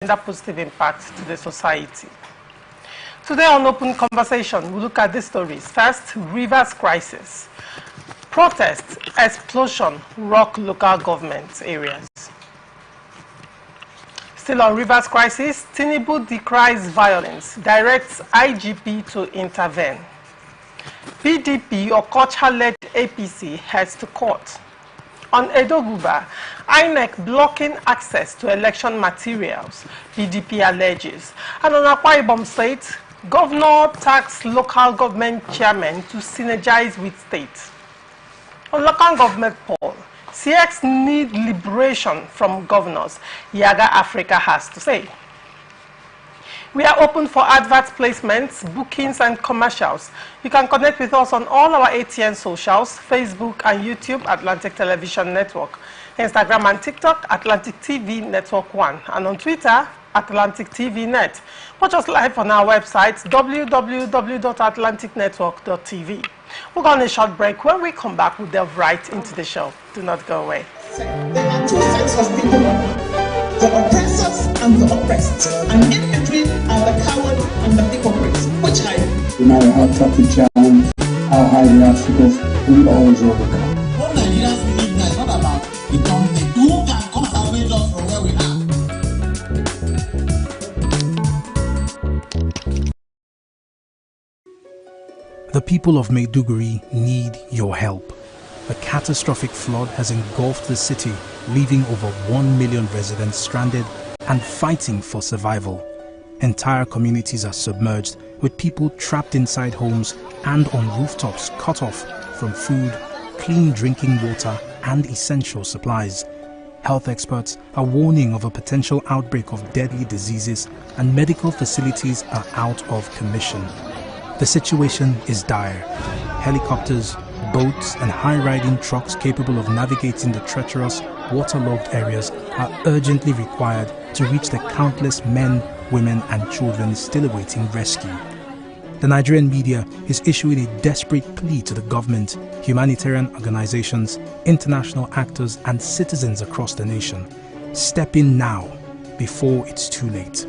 a positive impact to the society. Today on Open Conversation, we look at these stories. First, Rivers crisis. Protest, explosion, rock local government areas. Still on Rivers crisis, Tinubu decries violence, directs IGP to intervene. PDP or culture-led APC heads to court. On Edoguba, INEC blocking access to election materials, PDP alleges. And on Akwa Ibom State, governor taxed local government chairmen to synergize with state. On local government poll, CX need liberation from governors, Yaga Africa has to say. We are open for advert placements, bookings, and commercials. You can connect with us on all our ATN socials, Facebook and YouTube, Atlantic Television Network, Instagram and TikTok, Atlantic TV Network 1, and on Twitter, Atlantic TV Net. Watch us live on our website, www.atlanticnetwork.tv. We'll go on a short break. When we come back, we'll delve right into the show. Do not go away. There are two sets of people, the oppressors and the oppressed, and in between are the coward and the hypocrites. Which are you? No matter how tough the challenge, how high the obstacles, we always overcome. What Nigerians believe now is not about the company. Who can come and salvage us from where we are? The people of Maiduguri need your help. A catastrophic flood has engulfed the city, leaving over 1 million residents stranded and fighting for survival. Entire communities are submerged, with people trapped inside homes and on rooftops cut off from food, clean drinking water, and essential supplies. Health experts are warning of a potential outbreak of deadly diseases, and medical facilities are out of commission. The situation is dire. Helicopters, boats, and high-riding trucks capable of navigating the treacherous, waterlogged areas are urgently required to reach the countless men, women, and children still awaiting rescue. The Nigerian media is issuing a desperate plea to the government, humanitarian organizations, international actors, and citizens across the nation. Step in now, before it's too late.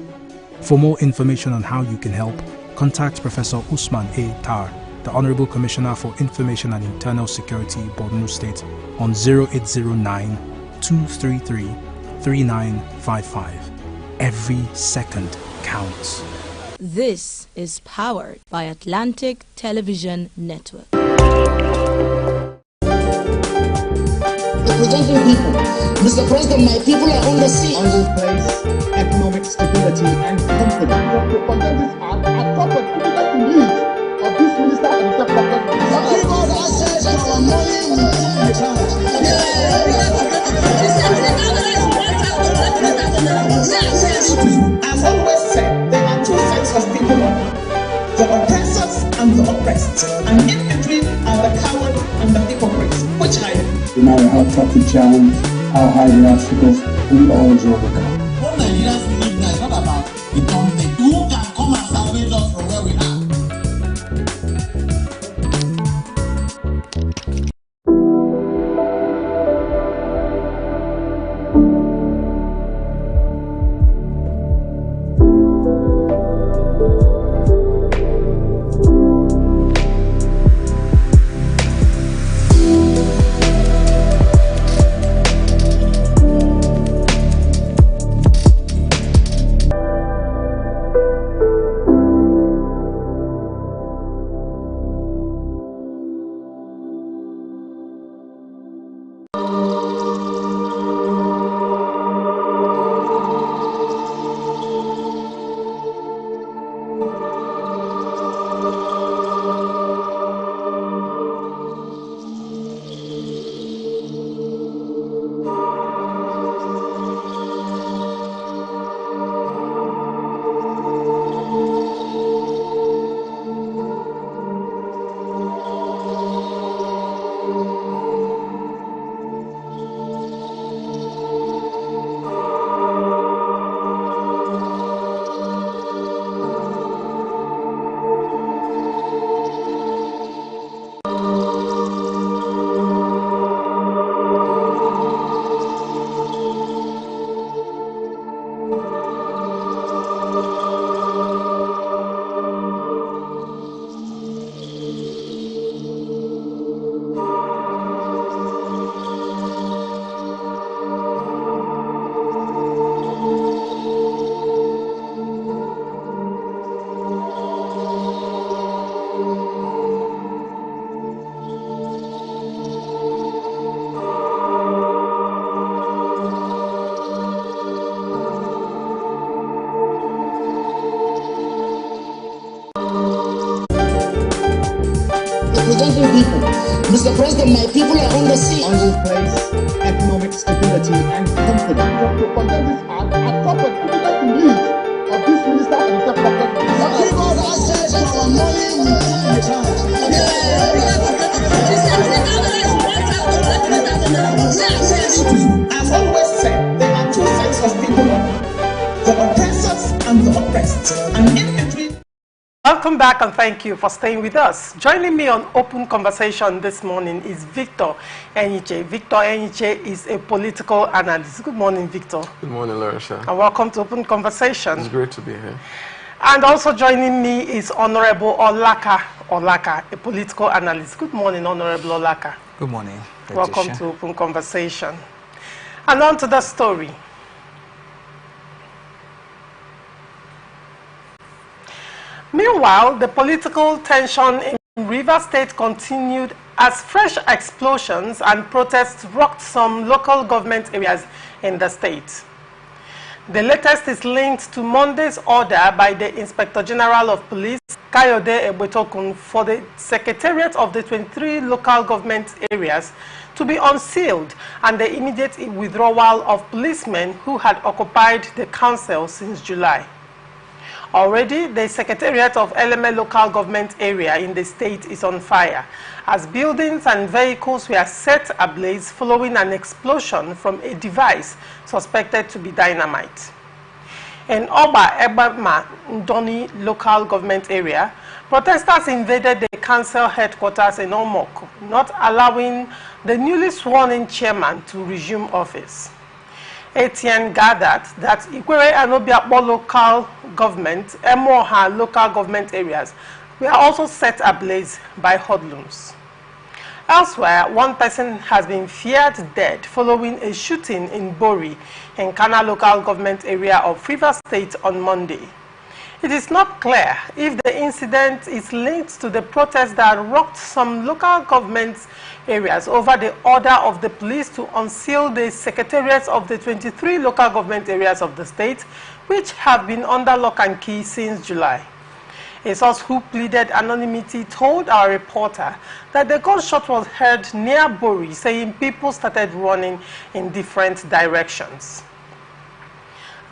For more information on how you can help, contact Professor Usman A. Tar, the Honorable Commissioner for Information and Internal Security, Borno State, on 0809-233-3955. Every second counts. This is powered by Atlantic Television Network. Representing people. Mr. President, my people are on the sea. On this place, economic stability and confidence. The propagandists are proper critical to lead of this minister and the propagandists. I've always said there are two sets of people, the oppressors and the oppressed, and in between are the coward and the hypocrites. Which are you? No matter how tough the challenge, how high the obstacles, we always overcome. What Nigerians believe now is not about the company. Who can come and salvage us from where we are? representing people. Mr. President, my people are on the sea. I will place economic stability and confidence. To condemn this act, I thought that critical belief of this minister and the government. Give us access to our money we put in the bank. I've always said there are two sets of people, the oppressors and the oppressed, and in between. Welcome back and thank you for staying with us. Joining me on Open Conversation this morning is Victor Enyiche. Victor Enyiche is a political analyst. Good morning, Victor. Good morning, Larisha. And welcome to Open Conversation. It's great to be here. And also joining me is Honorable Olaka, a political analyst. Good morning, Honorable Olaka. Good morning. Welcome to Open Conversation. And on to the story. Meanwhile, the political tension in Rivers State continued as fresh explosions and protests rocked some local government areas in the state. The latest is linked to Monday's order by the Inspector General of Police, Kayode Egbetokun, for the Secretariat of the 23 local government areas to be unsealed and the immediate withdrawal of policemen who had occupied the council since July. Already, the Secretariat of Eleme local government area in the state is on fire, as buildings and vehicles were set ablaze following an explosion from a device suspected to be dynamite. In Oba Ebama Ndoni local government area, protesters invaded the council headquarters in Omok, not allowing the newly sworn-in chairman to resume office. ATN gathered that Ikwere and Obiakpo local government, Emoha local government areas were also set ablaze by hoodlums. Elsewhere, one person has been feared dead following a shooting in Bori, in Kana local government area of Rivers State on Monday. It is not clear if the incident is linked to the protest that rocked some local government areas over the order of the police to unseal the secretariats of the 23 local government areas of the state, which have been under lock and key since July. A source who pleaded anonymity told our reporter that the gunshot was heard near Bori, saying people started running in different directions.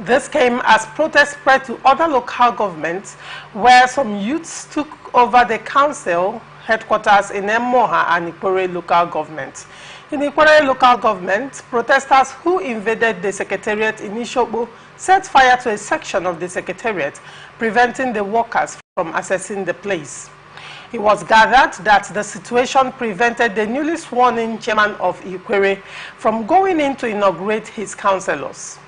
This came as protests spread to other local governments, where some youths took over the council headquarters in Emoha and Ikwere local government. In Ikwere local government, protesters who invaded the secretariat in Ishobo set fire to a section of the secretariat, preventing the workers from accessing the place. It was gathered that the situation prevented the newly sworn-in chairman of Ikwere from going in to inaugurate his councillors.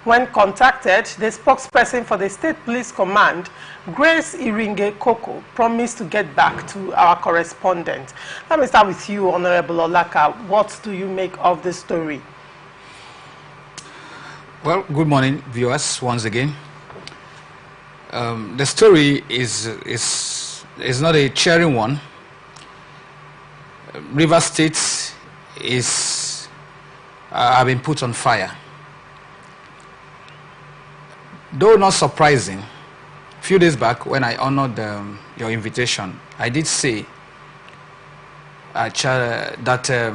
When contacted, the spokesperson for the State Police Command, Grace Iringe Koko, promised to get back to our correspondent. Let me start with you, Honorable Olaka. What do you make of the story? Well, good morning, viewers, once again. The story is not a cheering one. Rivers State is have been put on fire. Though not surprising, a few days back when I honored your invitation, I did say that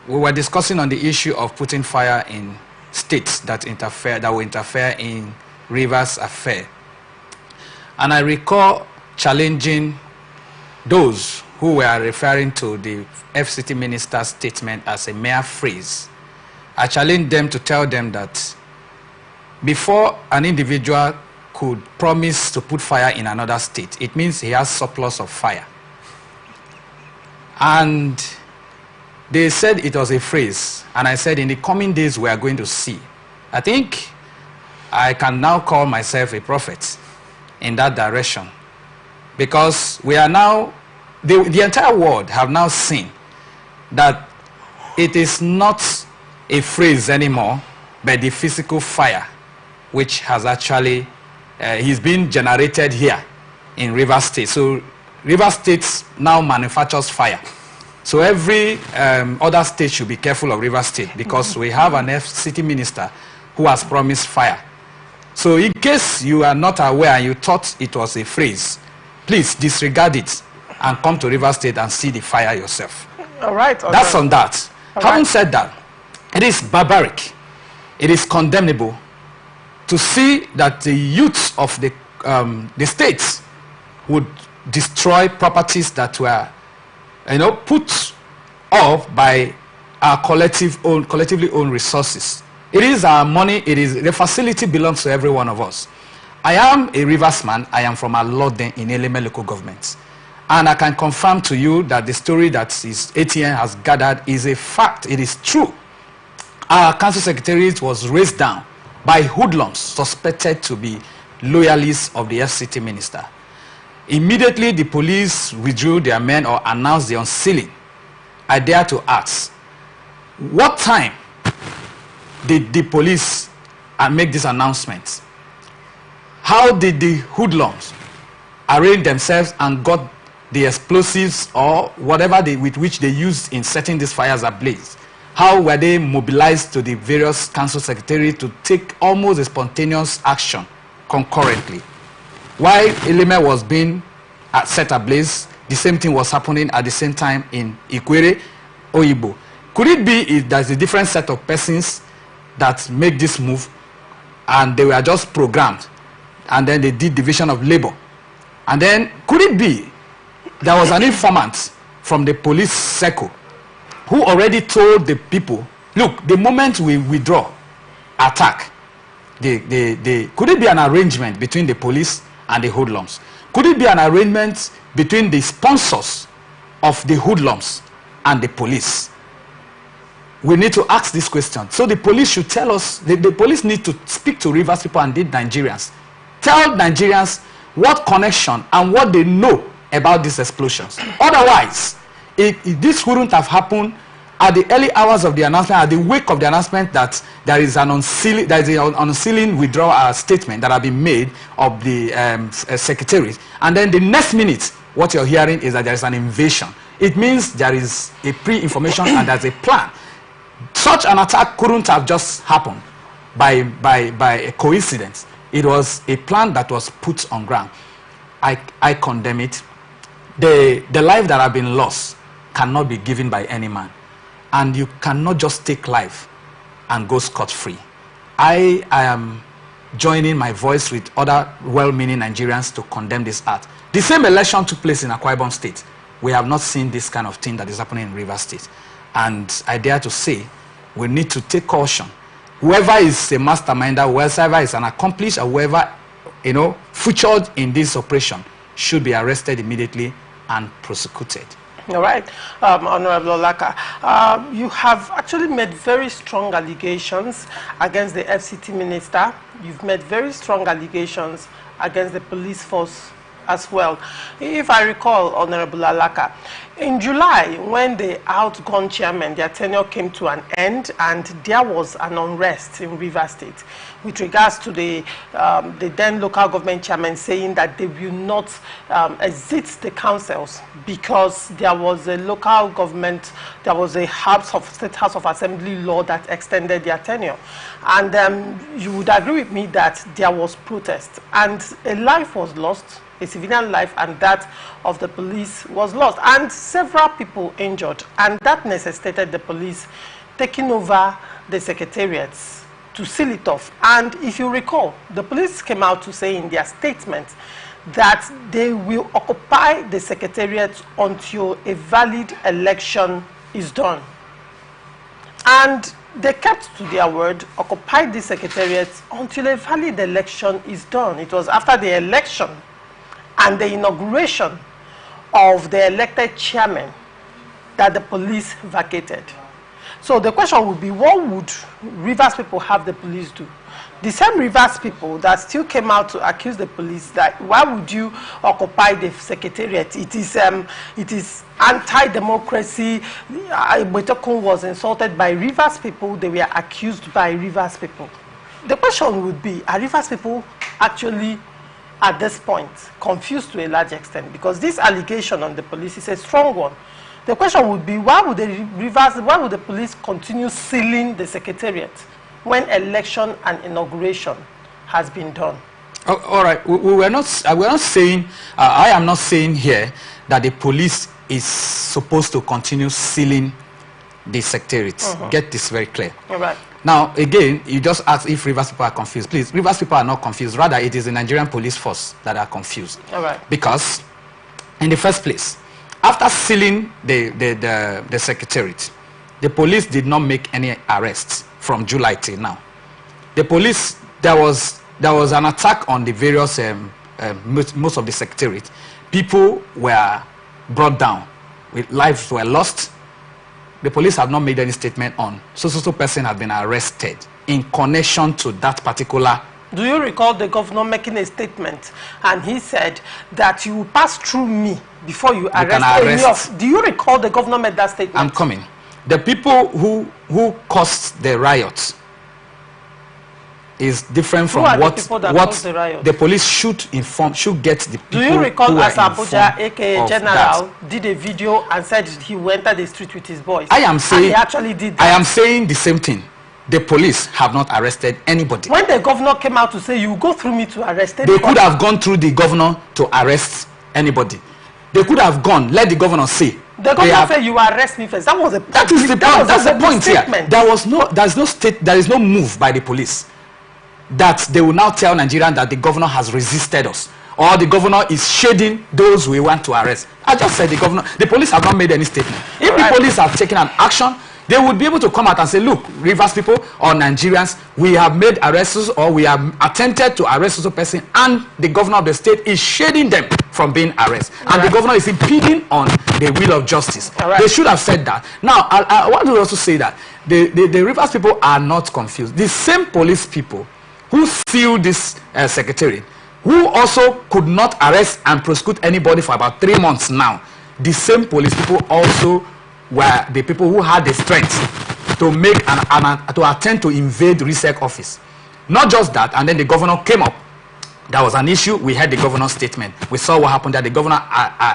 we were discussing on the issue of putting fire in states that will interfere in Rivers' affair. And I recall challenging those who were referring to the FCT minister's statement as a mere phrase. I challenged them to tell them that before an individual could promise to put fire in another state, it means he has surplus of fire. And they said it was a phrase, and I said in the coming days we are going to see. I think I can now call myself a prophet in that direction, because we are now, the entire world have now seen that it is not a phrase anymore, but the physical fire which has actually is being generated here in Rivers State. So Rivers State now manufactures fire. So every other state should be careful of Rivers State, because we have an FCT minister who has promised fire. So in case you are not aware and you thought it was a phrase, please disregard it and come to Rivers State and see the fire yourself. All right. That's on that. Having said that, it is barbaric. It is condemnable to see that the youth of the states would destroy properties that were, put off by our collectively owned resources. It is our money. The facility belongs to every one of us. I am a Rivers man. I am from Alode in Eleme local government. And I can confirm to you that the story that ATN has gathered is a fact. It is true. Our council secretariat was raised down by hoodlums suspected to be loyalists of the FCT minister. Immediately, the police withdrew their men or announced the unsealing. I dare to ask, what time did the police make this announcement? How did the hoodlums arrange themselves and got the explosives or whatever with which they used in setting these fires ablaze? How were they mobilized to the various council secretaries to take almost a spontaneous action concurrently? While Eleme was being set ablaze, the same thing was happening at the same time in Ikwere, Oyibo. Could it be there's a different set of persons that make this move and they were just programmed and then they did division of labor? And then could it be there was an informant from the police circle who already told the people, look, the moment we withdraw, attack, could it be an arrangement between the police and the hoodlums? Could it be an arrangement between the sponsors of the hoodlums and the police? We need to ask this question. So the police should tell us, the police need to speak to Rivers people and Nigerians. Tell Nigerians what connection and what they know about these explosions. Otherwise, this wouldn't have happened at the early hours of the announcement, at the wake of the announcement that there is an unsealing withdrawal statement that have been made of the secretariat. And then the next minute, what you're hearing is that there is an invasion. It means there is a pre-information and there's a plan. Such an attack couldn't have just happened by a coincidence. It was a plan that was put on ground. I condemn it. The life that have been lost cannot be given by any man. And you cannot just take life and go scot-free. I am joining my voice with other well-meaning Nigerians to condemn this act. The same election took place in Akwa Ibom State. We have not seen this kind of thing that is happening in Rivers State. And I dare to say, we need to take caution. Whoever is a masterminder, whoever is an accomplice, or whoever, featured in this operation should be arrested immediately and prosecuted. All right, Honorable Olaka, you have actually made very strong allegations against the FCT minister. You've made very strong allegations against the police force as well. If I recall, Honorable Olaka, in July, when the outgone chairman, their tenure came to an end, and there was an unrest in Rivers State with regards to the then local government chairman saying that they will not exit the councils because there was a local government, there was a State House of Assembly law that extended their tenure. And you would agree with me that there was protest and a life was lost, a civilian life, and that of the police was lost, and several people injured, and that necessitated the police taking over the secretariats to seal it off. And if you recall, the police came out to say in their statement that they will occupy the secretariat until a valid election is done. And they kept to their word, occupied the secretariat until a valid election is done. It was after the election and the inauguration of the elected chairman that the police vacated. So the question would be, what would Rivers people have the police do? The same Rivers people that still came out to accuse the police that why would you occupy the secretariat? It is anti-democracy. Ibetokun was insulted by Rivers people. They were accused by Rivers people. The question would be, are Rivers people actually at this point confused to a large extent? Because this allegation on the police is a strong one. The question would be, why would the police continue sealing the secretariat when election and inauguration has been done? Oh, all right, we're not saying, I am not saying here that the police is supposed to continue sealing the secretariat. Get this very clear. All right. Now, again, you just asked if Rivers people are confused. Please, Rivers people are not confused. Rather, it is the Nigerian police force that are confused. All right. Because, in the first place, after sealing the secretariat, the police did not make any arrests from July till now. The police, there was an attack on the various, most of the secretariat. People were brought down, lives were lost. The police have not made any statement on so person has been arrested in connection to that particular. Do you recall the governor making a statement and he said that you will pass through me before you arrest any of? Do you recall the governor made that statement? I'm coming. The people who caused the riots is different from what the police should get the people. Do you recall who as Abuja, aka General, did a video and said he entered the street with his boys? I am saying, and he actually did that. I am saying the same thing. The police have not arrested anybody. When the governor came out to say you go through me to arrest anybody, they could have gone through the governor to arrest anybody. They could have gone, let the governor say. The governor said you arrest me first. That was that is the point. That's the point here. There is no move by the police that they will now tell Nigerians that the governor has resisted us, or the governor is shading those we want to arrest. I just said the police have not made any statement. If the police have taken an action, they would be able to come out and say, look, Rivers people or Nigerians, we have made arrests or we have attempted to arrest a person, and the governor of the state is shading them from being arrested. And the governor is impeding on the will of justice. They should have said that. Now, I want to also say that the Rivers people are not confused. The same police people who sealed this secretariat, who also could not arrest and prosecute anybody for about 3 months now, the same police people also were the people who had the strength to make to attempt to invade the RISEC office. Not just that, and then the governor came up. There was an issue. We heard the governor's statement. We saw what happened that the governor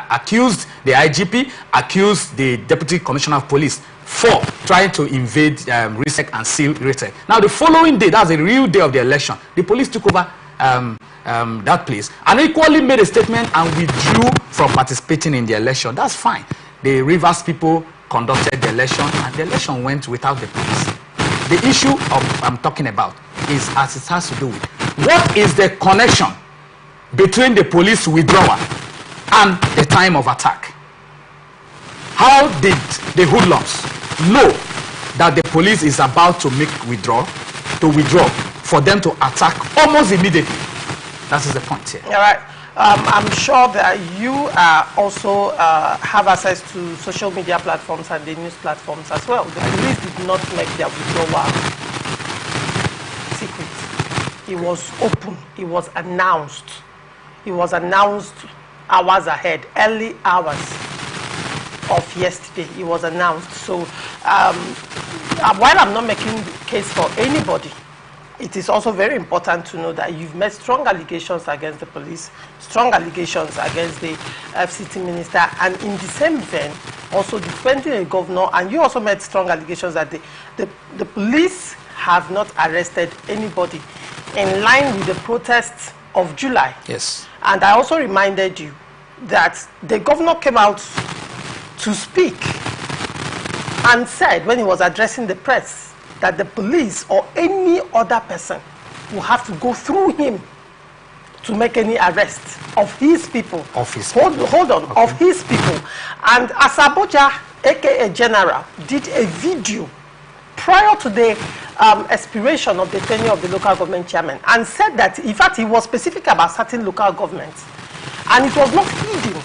accused the IGP, accused the deputy commissioner of police for trying to invade RISEC and seal RISEC. Now, the following day, that's the real day of the election, the police took over that place and equally made a statement and withdrew from participating in the election. That's fine. The Rivers people conducted the election, and the election went without the police. The issue I'm talking about is as it has to do with what is the connection between the police withdrawal and the time of attack. How did the hoodlums know that the police is about to withdraw for them to attack almost immediately? That is the point here. All right. I'm sure that you also have access to social media platforms and the news platforms as well. The police did not make their withdrawal secret. It was open. It was announced. It was announced hours ahead, early hours of yesterday. It was announced. So while I'm not making the case for anybody, it is also very important to know that you've made strong allegations against the police, strong allegations against the FCT minister, and in the same vein, also defending a governor, and you also made strong allegations that the police have not arrested anybody in line with the protests of July. Yes. And I also reminded you that the governor came out to speak and said, when he was addressing the press, that the police or any other person will have to go through him to make any arrest of his people. Hold on, okay. Of his people. And Asaboja, aka General, did a video prior to the expiration of the tenure of the local government chairman, and said that, in fact, he was specific about certain local governments, and it was not hidden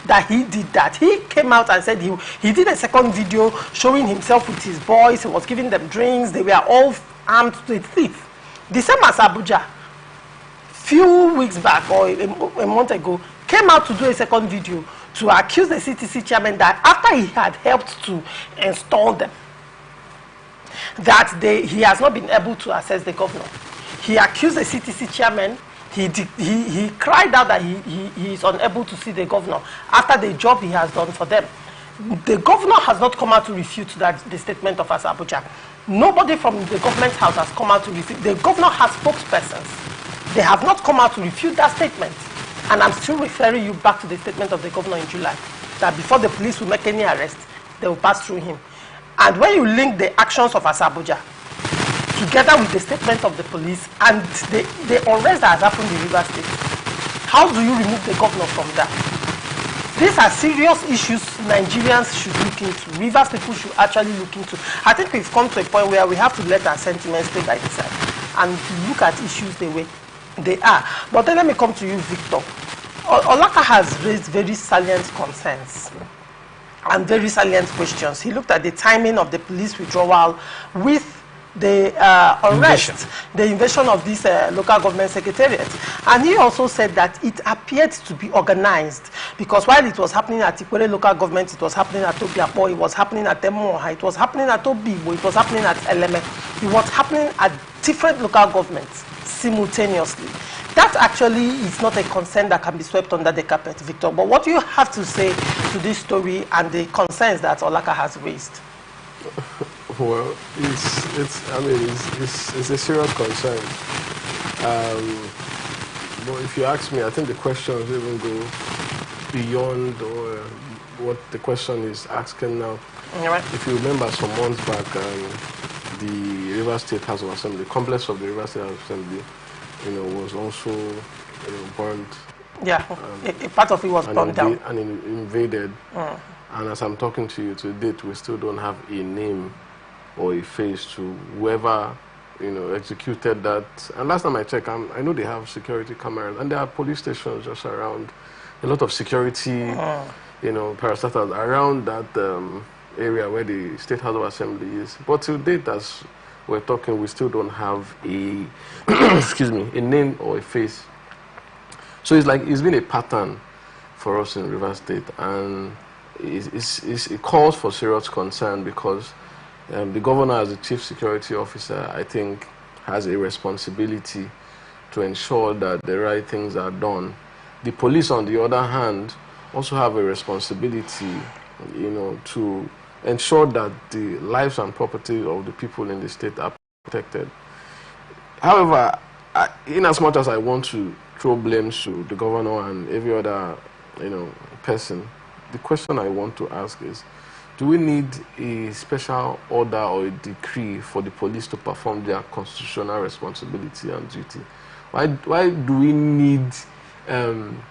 that he did that. He came out and said he did a second video showing himself with his boys. He was giving them drinks. They were all armed to the teeth. The same as Abuja, few weeks back or a month ago, came out to do a second video to accuse the CTC chairman that after he had helped to install them, that he has not been able to assess the governor. He accused the CTC chairman. He cried out that he is unable to see the governor after the job he has done for them. The governor has not come out to refute the statement of Asaboja. Nobody from the government house has come out to refute. The governor has spokespersons. They have not come out to refute that statement. And I'm still referring you back to the statement of the governor in July. that before the police will make any arrest, they will pass through him. And when you link the actions of Asabuja together with the statement of the police and the unrest that has happened in Rivers State, how do you remove the governor from that? These are serious issues Nigerians should look into. Rivers people should actually look into. I think we've come to a point where we have to let our sentiments stay by the side and look at issues the way they are. But then let me come to you, Victor. Olaka has raised very salient concerns and very salient questions. He looked at the timing of the police withdrawal with the arrest, the invasion of this local government secretariat. And he also said that it appeared to be organized, because while it was happening at Ikwere local government, it was happening at Obiapo, it was happening at Emoha, it was happening at Obibo, it was happening at Eleme, it was happening at different local governments simultaneously. That actually is not a concern that can be swept under the carpet, Victor. But what do you have to say to this story and the concerns that Olaka has raised? Well, it's a serious concern. But if you ask me, I think the questions even go beyond what the question is asking now. Right. If you remember some months back, the Rivers State House of Assembly, the complex of the Rivers State House of Assembly, was also burned. Yeah, a part of it was burned down. And invaded. And as I'm talking to you to date, we still don't have a name or a face to whoever, executed that. And last time I checked, I know they have security cameras, and there are police stations just around, a lot of security, parastatals around that area where the State House of Assembly is. But to date, as we're talking, we still don't have a, a name or a face. So it's been a pattern for us in Rivers State, and it calls for serious concern, because the governor, as the chief security officer, I think, has a responsibility to ensure that the right things are done. The police, on the other hand, also have a responsibility, to ensure that the lives and property of the people in the state are protected. However, in as much as I want to throw blames to the governor and every other, person, the question I want to ask is, do we need a special order or a decree for the police to perform their constitutional responsibility and duty? Why do we need an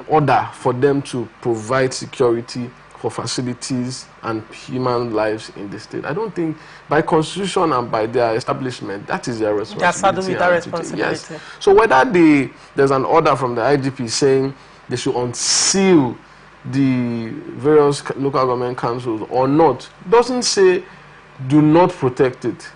order for them to provide security for facilities and human lives in the state? I don't think by constitution and by their establishment, that is their responsibility. They're saddled with that responsibility. Yes. So whether there's an order from the IGP saying they should unseal the various local government councils or not, doesn't say do not protect it.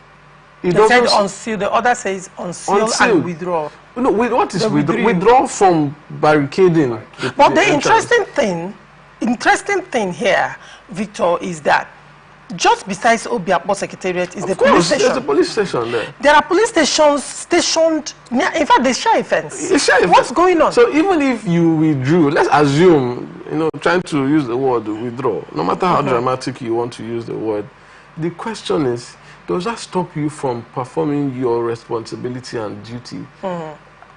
They said unseal. The order says unseal and withdraw. No, what is withdraw? Withdraw from barricading. But the interesting thing here, Victor, is that just besides Obiapo Secretariat is the police station. There's a police station there. There are police stations stationed near, in fact, they share a fence. What's going on? So even if you withdrew, let's assume, trying to use the word withdraw, no matter how dramatic you want to use the word, the question is, does that stop you from performing your responsibility and duty?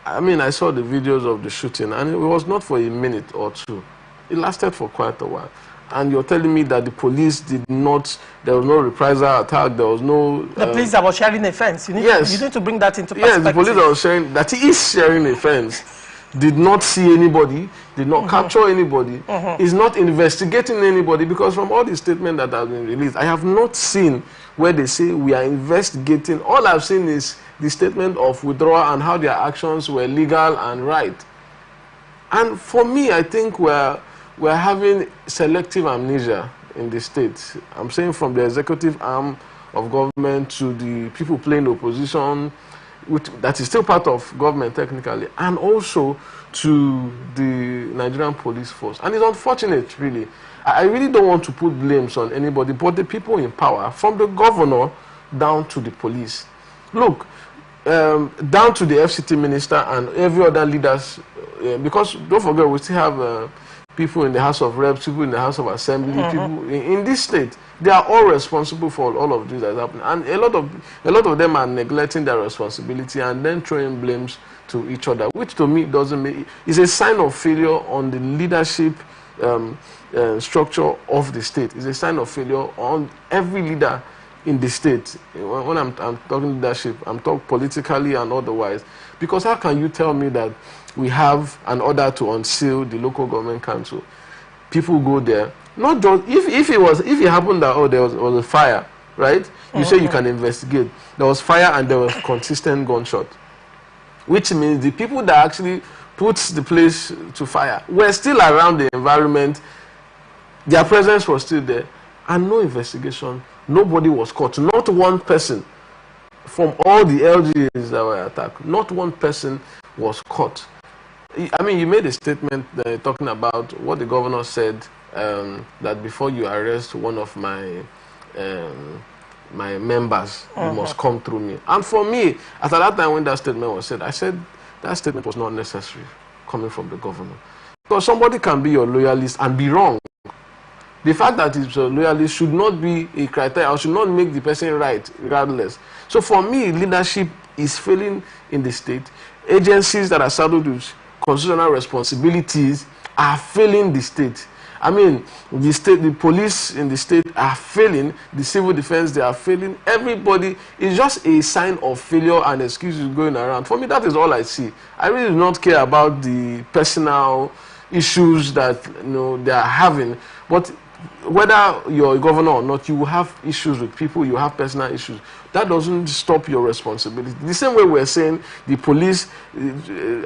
I mean, I saw the videos of the shooting, and it was not for a minute or two. It lasted for quite a while. And you're telling me that the police did not, there was no reprisal attack, there was no... The police that was sharing a fence. You need to bring that into perspective. Yes, the police that was sharing, that he is sharing a fence, did not see anybody, did not capture anybody, is not investigating anybody, because from all the statements that have been released, I have not seen where they say we are investigating. All I've seen is the statement of withdrawal and how their actions were legal and right. And for me, I think we're having selective amnesia in the state. I'm saying from the executive arm of government to the people playing opposition, that is still part of government technically, and also to the Nigerian police force. And it's unfortunate, really. I really don't want to put blames on anybody, but the people in power, from the governor down to the police. Look, down to the FCT minister and every other leaders, because don't forget, we still have people in the House of Reps, people in the House of Assembly, people in this state. They are all responsible for all of this that is happening, and a lot of them are neglecting their responsibility and then throwing blames to each other, which to me doesn't make, is a sign of failure on the leadership structure of the state. It's a sign of failure on every leader in the state. When I'm talking leadership, I'm talking politically and otherwise. Because how can you tell me that we have an order to unseal the local government council? People go there. Not just if it happened that there was a fire, right? You say you can investigate. There was fire and there was consistent gunshot, which means the people that actually put the place to fire were still around the environment. Their presence was still there, and no investigation. Nobody was caught. Not one person from all the LGAs that were attacked. Not one person was caught. I mean, you made a statement talking about what the governor said, that before you arrest one of my members, you must come through me. And for me, at that time when that statement was said, I said that statement was not necessary coming from the governor. Because somebody can be your loyalist and be wrong. The fact that it's a loyalist should not be a criteria, or should not make the person right, regardless. So for me, leadership is failing in the state. Agencies that are saddled with constitutional responsibilities are failing the state. I mean, the police in the state are failing, the civil defense, they are failing. Everybody is just a sign of failure and excuses going around. For me, that is all I see. I really do not care about the personal issues that they are having, but whether you're a governor or not, you will have issues with people, you have personal issues. That doesn't stop your responsibility. The same way we're saying the police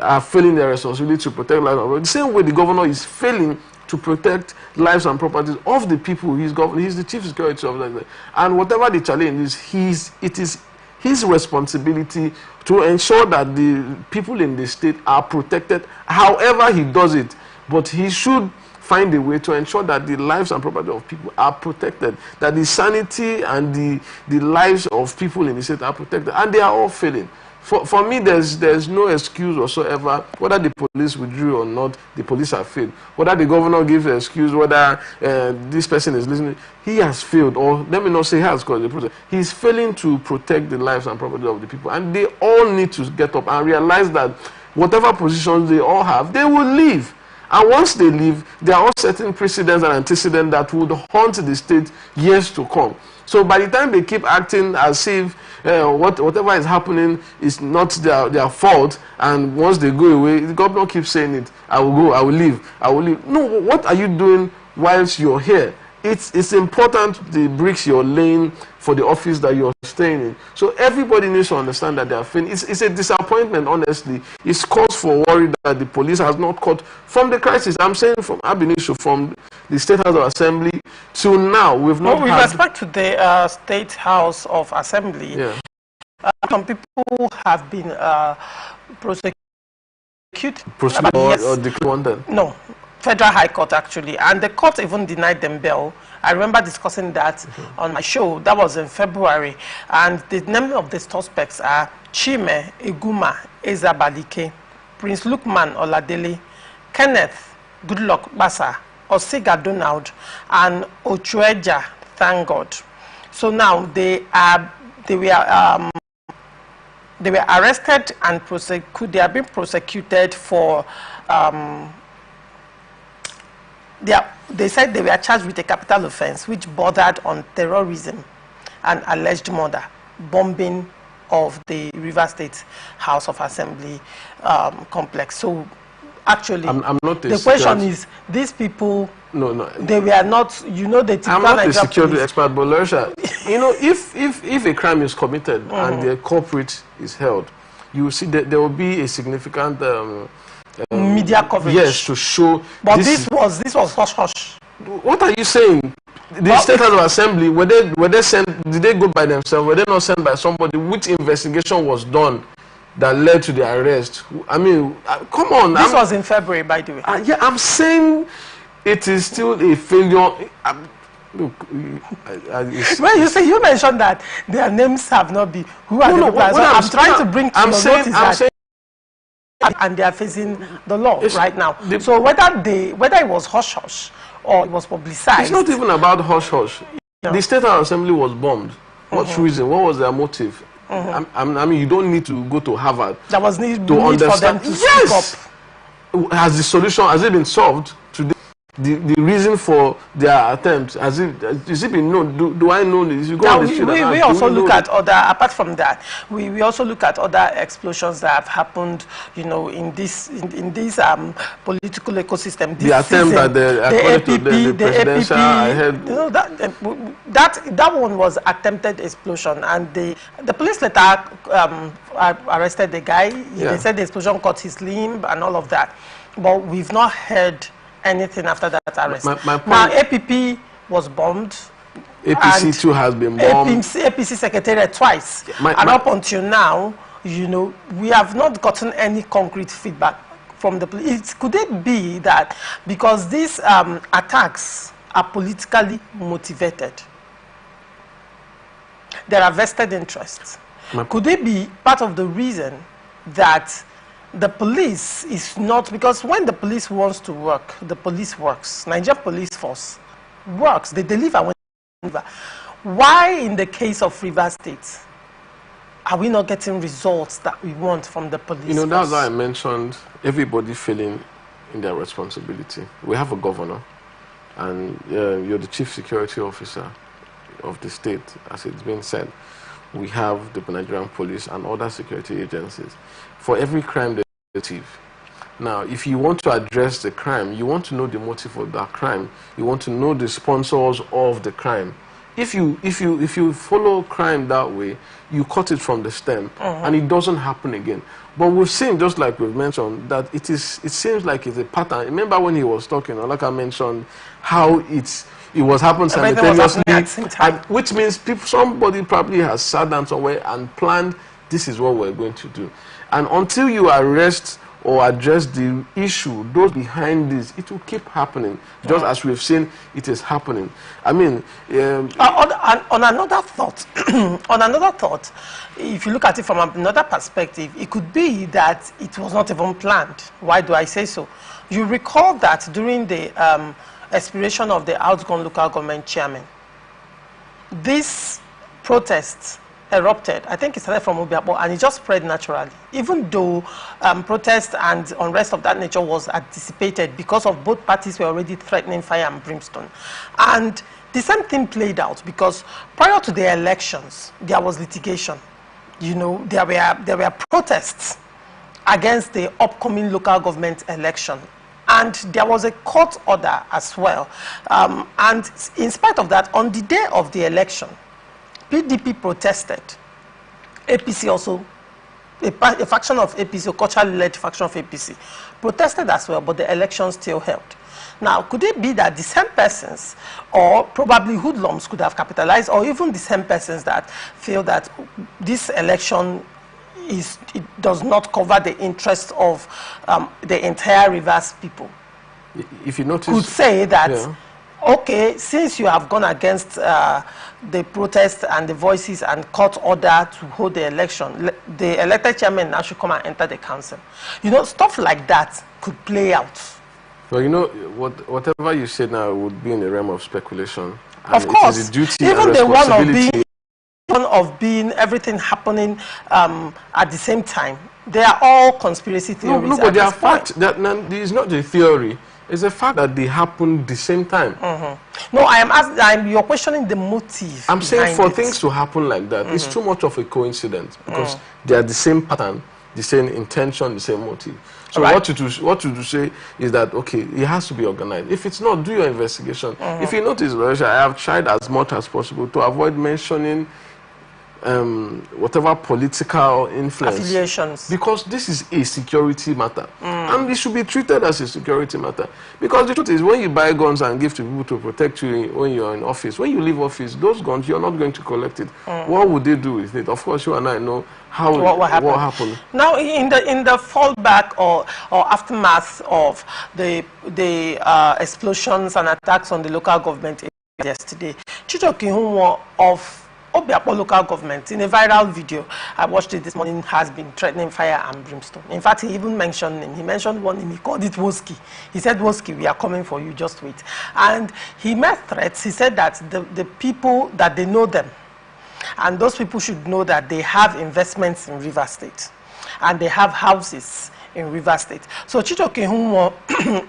are failing their responsibility to protect lives, the same way the governor is failing to protect lives and properties of the people he's governing. He's the chief security officer. And whatever the challenge is, it is his responsibility to ensure that the people in the state are protected however he does it. But he should find a way to ensure that the lives and property of people are protected, that the sanity and the lives of people in the state are protected, and they are all failing. For me, there's no excuse whatsoever. Whether the police withdrew or not, the police have failed. Whether the governor gives an excuse, whether this person is listening, he has failed. Or let me not say he has, because he's failing to protect the lives and property of the people. And they all need to get up and realize that whatever positions they all have, they will leave. And once they leave, there are all certain precedents and antecedents that would haunt the state years to come. So by the time they keep acting as if whatever is happening is not their fault, and once they go away, the governor keeps saying it, I will go, I will leave, I will leave. No, what are you doing whilst you're here? It's important the bricks you're laying for the office that you're staying in. So everybody needs to understand that they are failing. It's a disappointment, honestly. It's cause for worry that the police has not caught from the crisis. I'm saying from ab initio, from the State House of Assembly to now, we've not with respect to the State House of Assembly, some people have been prosecuted. Or declared wanted? No. Federal High Court, actually, and the court even denied them bail. I remember discussing that on my show. That was in February, and the name of the suspects are Chime Eguma Ezabalike, Prince Lukman Oladele, Kenneth Goodluck Basa, Osiga Donald, and Ochueja Thank God. So now they were arrested and they are being prosecuted for. They said they were charged with a capital offense which bordered on terrorism and alleged murder, bombing of the River State House of Assembly complex. So actually, I'm not the question is, these people, they were not, the I'm not a security expert, but Larisha, if a crime is committed and the culprit is held, you will see that there will be a significant media coverage. Yes, to show. But this was hush hush. What are you saying? The State House of Assembly, were they sent? Did they go by themselves? Were they not sent by somebody? Which investigation was done that led to the arrest? I mean, come on. This was in February, by the way. Yeah, I'm saying it is still a failure. Look, well, you mentioned that their names have not been. Who are the people? I'm trying to bring to your notice that. And they are facing the law right now. So whether it was hush hush or it was publicized, it's not even about hush hush. No. The State House of Assembly was bombed. What reason? What was their motive? I mean, you don't need to go to Harvard. There was need for them to speak up. Has the solution, has it been solved today? the reason for their attempts, as if is it been known? Do I know this? You go now, on the street we also look at other, apart from that, we also look at other explosions that have happened, you know, in this political ecosystem. This the attempt season, at the presidential, I heard, you know, that one was attempted explosion, and the police later arrested the guy. They said the explosion cut his limb and all of that, but we've not heard anything after that arrest. My point, now, APP was bombed. APC too has been bombed. APC secretariat twice. And up until now, you know, we have not gotten any concrete feedback from the police. Could it be that because these attacks are politically motivated, there are vested interests? Could it be part of the reason that the police is not, because when the police wants to work, the police works. Nigerian police force works. They deliver when they deliver. Why in the case of Rivers State are we not getting results that we want from the police You know, force? that's why I mentioned everybody feeling in their responsibility. We have a governor, and you're the chief security officer of the state, as it's been said. We have the Nigerian police and other security agencies. For every crime, there's a motive. Now, if you want to address the crime, you want to know the motive of that crime. You want to know the sponsors of the crime. If you follow crime that way, you cut it from the stem, and it doesn't happen again. But we've seen, just like we've mentioned, that it seems like it's a pattern. Remember when he was talking, or like I mentioned, how it was happening simultaneously, which means somebody probably has sat down somewhere and planned, this is what we're going to do. And until you arrest or address the issue, those behind this, it will keep happening, just as we've seen it is happening. I mean, on another thought, if you look at it from another perspective, it could be that it was not even planned. Why do I say so? You recall that during the expiration of the outgone local government chairman, this protest erupted. I think it started from Obiapo, and it just spread naturally. Even though protest and unrest of that nature was anticipated because of both parties were already threatening fire and brimstone. And the same thing played out because prior to the elections, there was litigation. You know, there were protests against the upcoming local government election. And there was a court order as well. And in spite of that, on the day of the election, PDP protested. APC also, a faction of APC, a cultural-led faction of APC, protested as well, but the election still held. Now, could it be that the same persons, or probably hoodlums, could have capitalized, or even the same persons that feel that this election it does not cover the interests of the entire Rivers people? If you notice, could say that, okay, since you have gone against the protests and the voices and court order to hold the election, the elected chairman now should come and enter the council. You know, stuff like that could play out. Well, you know, whatever you said now would be in the realm of speculation. And of course, it is a duty even and the responsibility. one of being everything happening at the same time. They are all conspiracy theories. No, but they are facts. There is not the theory. It's a fact that they happened the same time. No, I am asking. You're questioning the motive. I'm saying for things to happen like that, it's too much of a coincidence because they are the same pattern, the same intention, the same motive. So what to say is that, okay, it has to be organized. If it's not, do your investigation. If you notice, I have tried as much as possible to avoid mentioning whatever political influence, affiliations, because this is a security matter and it should be treated as a security matter. Because the truth is, when you buy guns and give to people to protect you when you're in office, when you leave office, those guns, you're not going to collect it. What would they do with it? Of course, you and I know how what happened. Now, in the fallback or aftermath of the explosions and attacks on the local government yesterday, Chicho of Obiapo local government, in a viral video, I watched it this morning, has been threatening fire and brimstone. In fact, he even mentioned him. He mentioned one name. He called it Woski. He said, Woski, we are coming for you, just wait. And he made threats. He said that the people, that they know them. And those people should know that they have investments in Rivers State. And they have houses in Rivers State. So Chijioke Ihunwo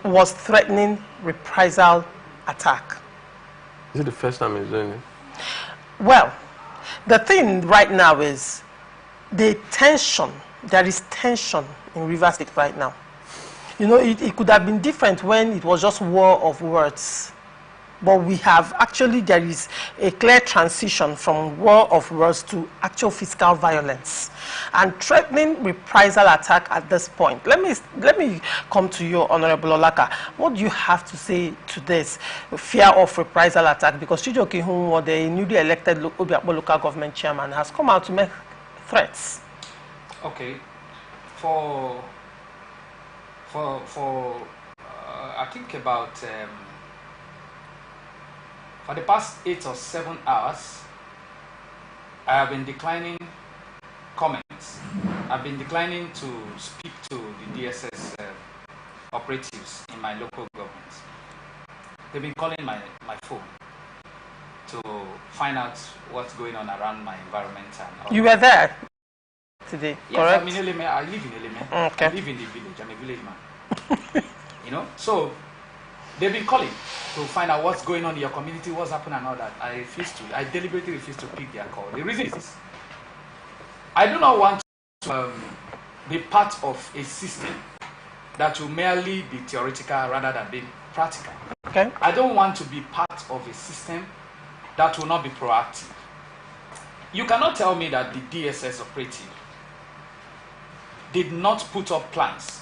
was threatening reprisal attack. Is it the first time he's doing it? Well, the thing right now is the tension. There is tension in Rivers State right now. You know, it could have been different when it was just war of words. But we have actually, there is a clear transition from war of words to actual physical violence and threatening reprisal attack at this point. Let me come to you, Honorable Olaka. What do you have to say to this fear of reprisal attack? Because Chijioke Ihunwo, the newly elected Obiakpo local government chairman, has come out to make threats. Okay, I think about for the past 8 or 7 hours, I have been declining comments. I've been declining to speak to the DSS operatives in my local government. They've been calling my phone to find out what's going on around my environment. And you were there today, yes, correct? I'm in Eleme. I live in Eleme. Okay. I live in the village. I'm a village man. You know, so they've been calling to find out what's going on in your community, what's happening and all that. I deliberately refuse to pick their call. The reason is this. I do not want to be part of a system that will merely be theoretical rather than being practical. Okay. I don't want to be part of a system that will not be proactive. You cannot tell me that the DSS operative did not put up plans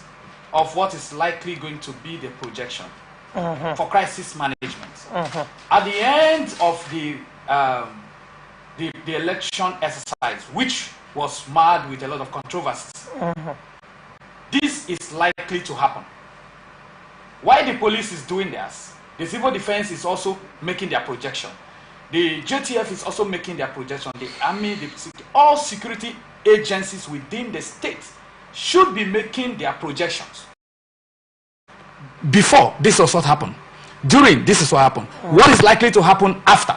of what is likely going to be the projection for crisis management. At the end of the election exercise, which was marred with a lot of controversies, this is likely to happen. While the police is doing this, the civil defense is also making their projection. The JTF is also making their projection. The army, all security agencies within the state should be making their projections. Before, this was what happened. During, this is what happened. What is likely to happen after?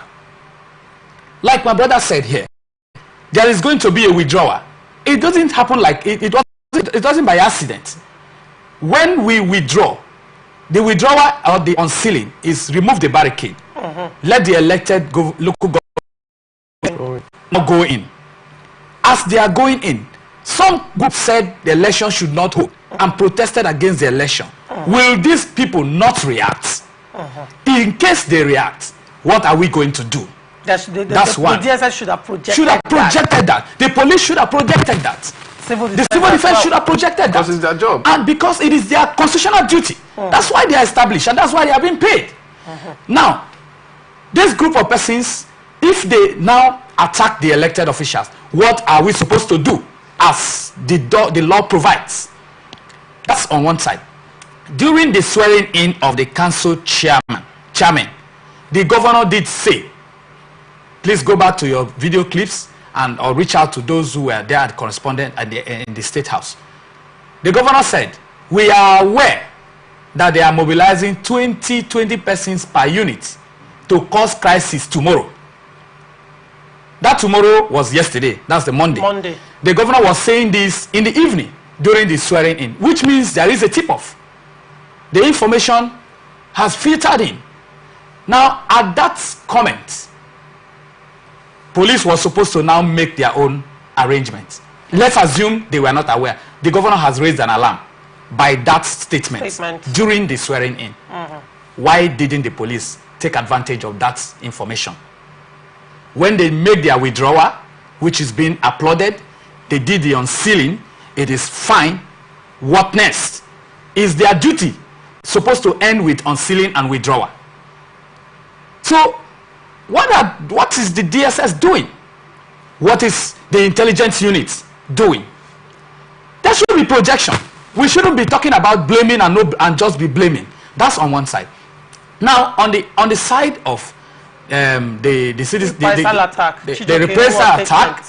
Like my brother said here, there is going to be a withdrawal. It doesn't happen like it doesn't by accident. When we withdraw, the withdrawal or the unsealing is remove the barricade. Let the elected local government not go in. As they are going in, some group said the election should not hold and protested against the election. Will these people not react? In case they react, what are we going to do? That's one. The DSS should have projected that. The police should have projected that. The civil defense should have projected that. Because it's their job. And because it is their constitutional duty. That's why they are established and that's why they are being paid. Now, this group of persons, if they now attack the elected officials, what are we supposed to do as the law provides? That's on one side. During the swearing in of the council chairman, the governor did say, please go back to your video clips and or reach out to those who were there at correspondent in the State House. The governor said, we are aware that they are mobilizing 20 persons per unit to cause crisis tomorrow. That tomorrow was yesterday. That's the Monday. The governor was saying this in the evening during the swearing in, which means there is a tip-off. The information has filtered in. Now, at that comment, police was supposed to now make their own arrangements. Let's assume they were not aware. The governor has raised an alarm by that statement. During the swearing in. Why didn't the police take advantage of that information? When they made their withdrawal, which is being applauded, they did the unsealing, it is fine. What next? Is their duty supposed to end with unsealing and withdrawal? So, what is the DSS doing? What is the intelligence unit doing? There should be projection. We shouldn't be talking about blaming and just be blaming. That's on one side. Now, on the side of the reprisal attack,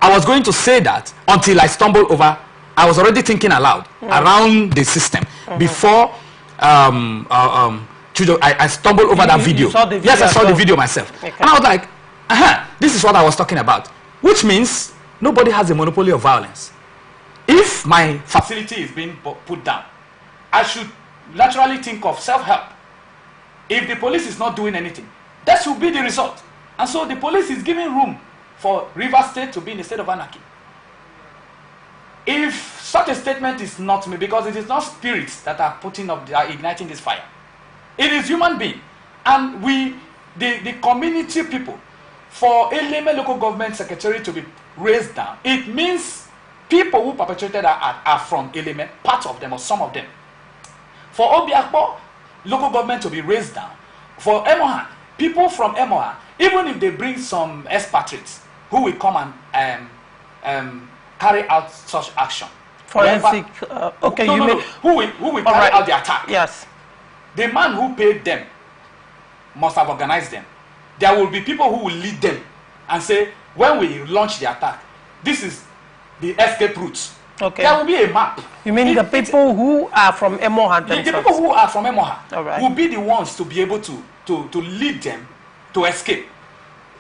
I was going to say that until I stumbled over. I was already thinking aloud around the system before I stumbled over that video. Yes, I saw the video myself. Okay. And I was like, this is what I was talking about. Which means nobody has a monopoly of violence. if my facility is being put down, I should naturally think of self-help. If the police is not doing anything, that should be the result. And so the police is giving room for Rivers State to be in a state of anarchy. If such a statement is not made, because it is not spirits that are putting up, are igniting this fire, it is human being, and we, the community people, for Eleme local government secretary to be raised down, it means people who perpetrated are from Eleme, part of them or some of them. For Obiakpo local government to be raised down, for Emoha, people from Emoha, even if they bring some expatriates who will come and carry out such action. Forensic. Okay, no, you no, mean no. Who will carry out the attack? Yes. The man who paid them must have organized them. There will be people who will lead them and say, when we launch the attack, this is the escape route. Okay. There will be a map. You mean the people who are from Emoha The themselves? people who are from Emoha All will be the ones to be able to lead them to escape.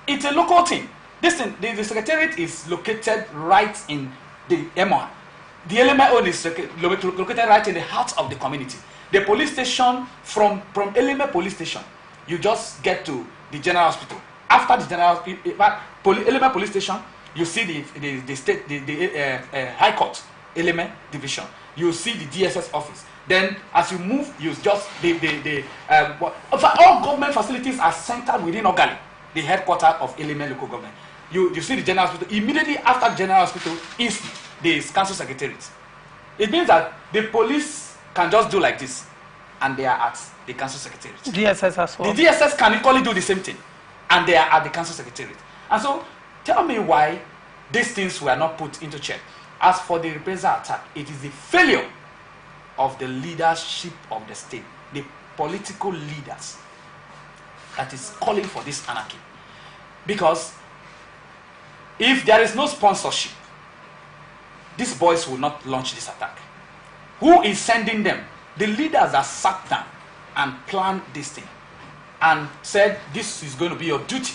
It's a local thing. This thing, the secretariat is located right in the Emoha. The Eleme is located right in the heart of the community. The police station, from Eleme police station, you just get to the general hospital. After the general Eleme police station, you see the state, high court, Eleme division. You see the DSS office. Then, as you move, you just all government facilities are centered within Ogali, the headquarters of Eleme local government. You see the general hospital. Immediately after the general hospital is the council secretariat. It means that the police can just do like this, and they are at the council secretariat. DSS as well. The DSS can equally do the same thing, and they are at the council secretariat. And so, tell me why these things were not put into check. As for the reprisal attack, it is the failure of the leadership of the state, the political leaders, that is calling for this anarchy. Because if there is no sponsorship, these boys will not launch this attack. Who is sending them? The leaders that sat down and planned this thing and said, this is going to be your duty.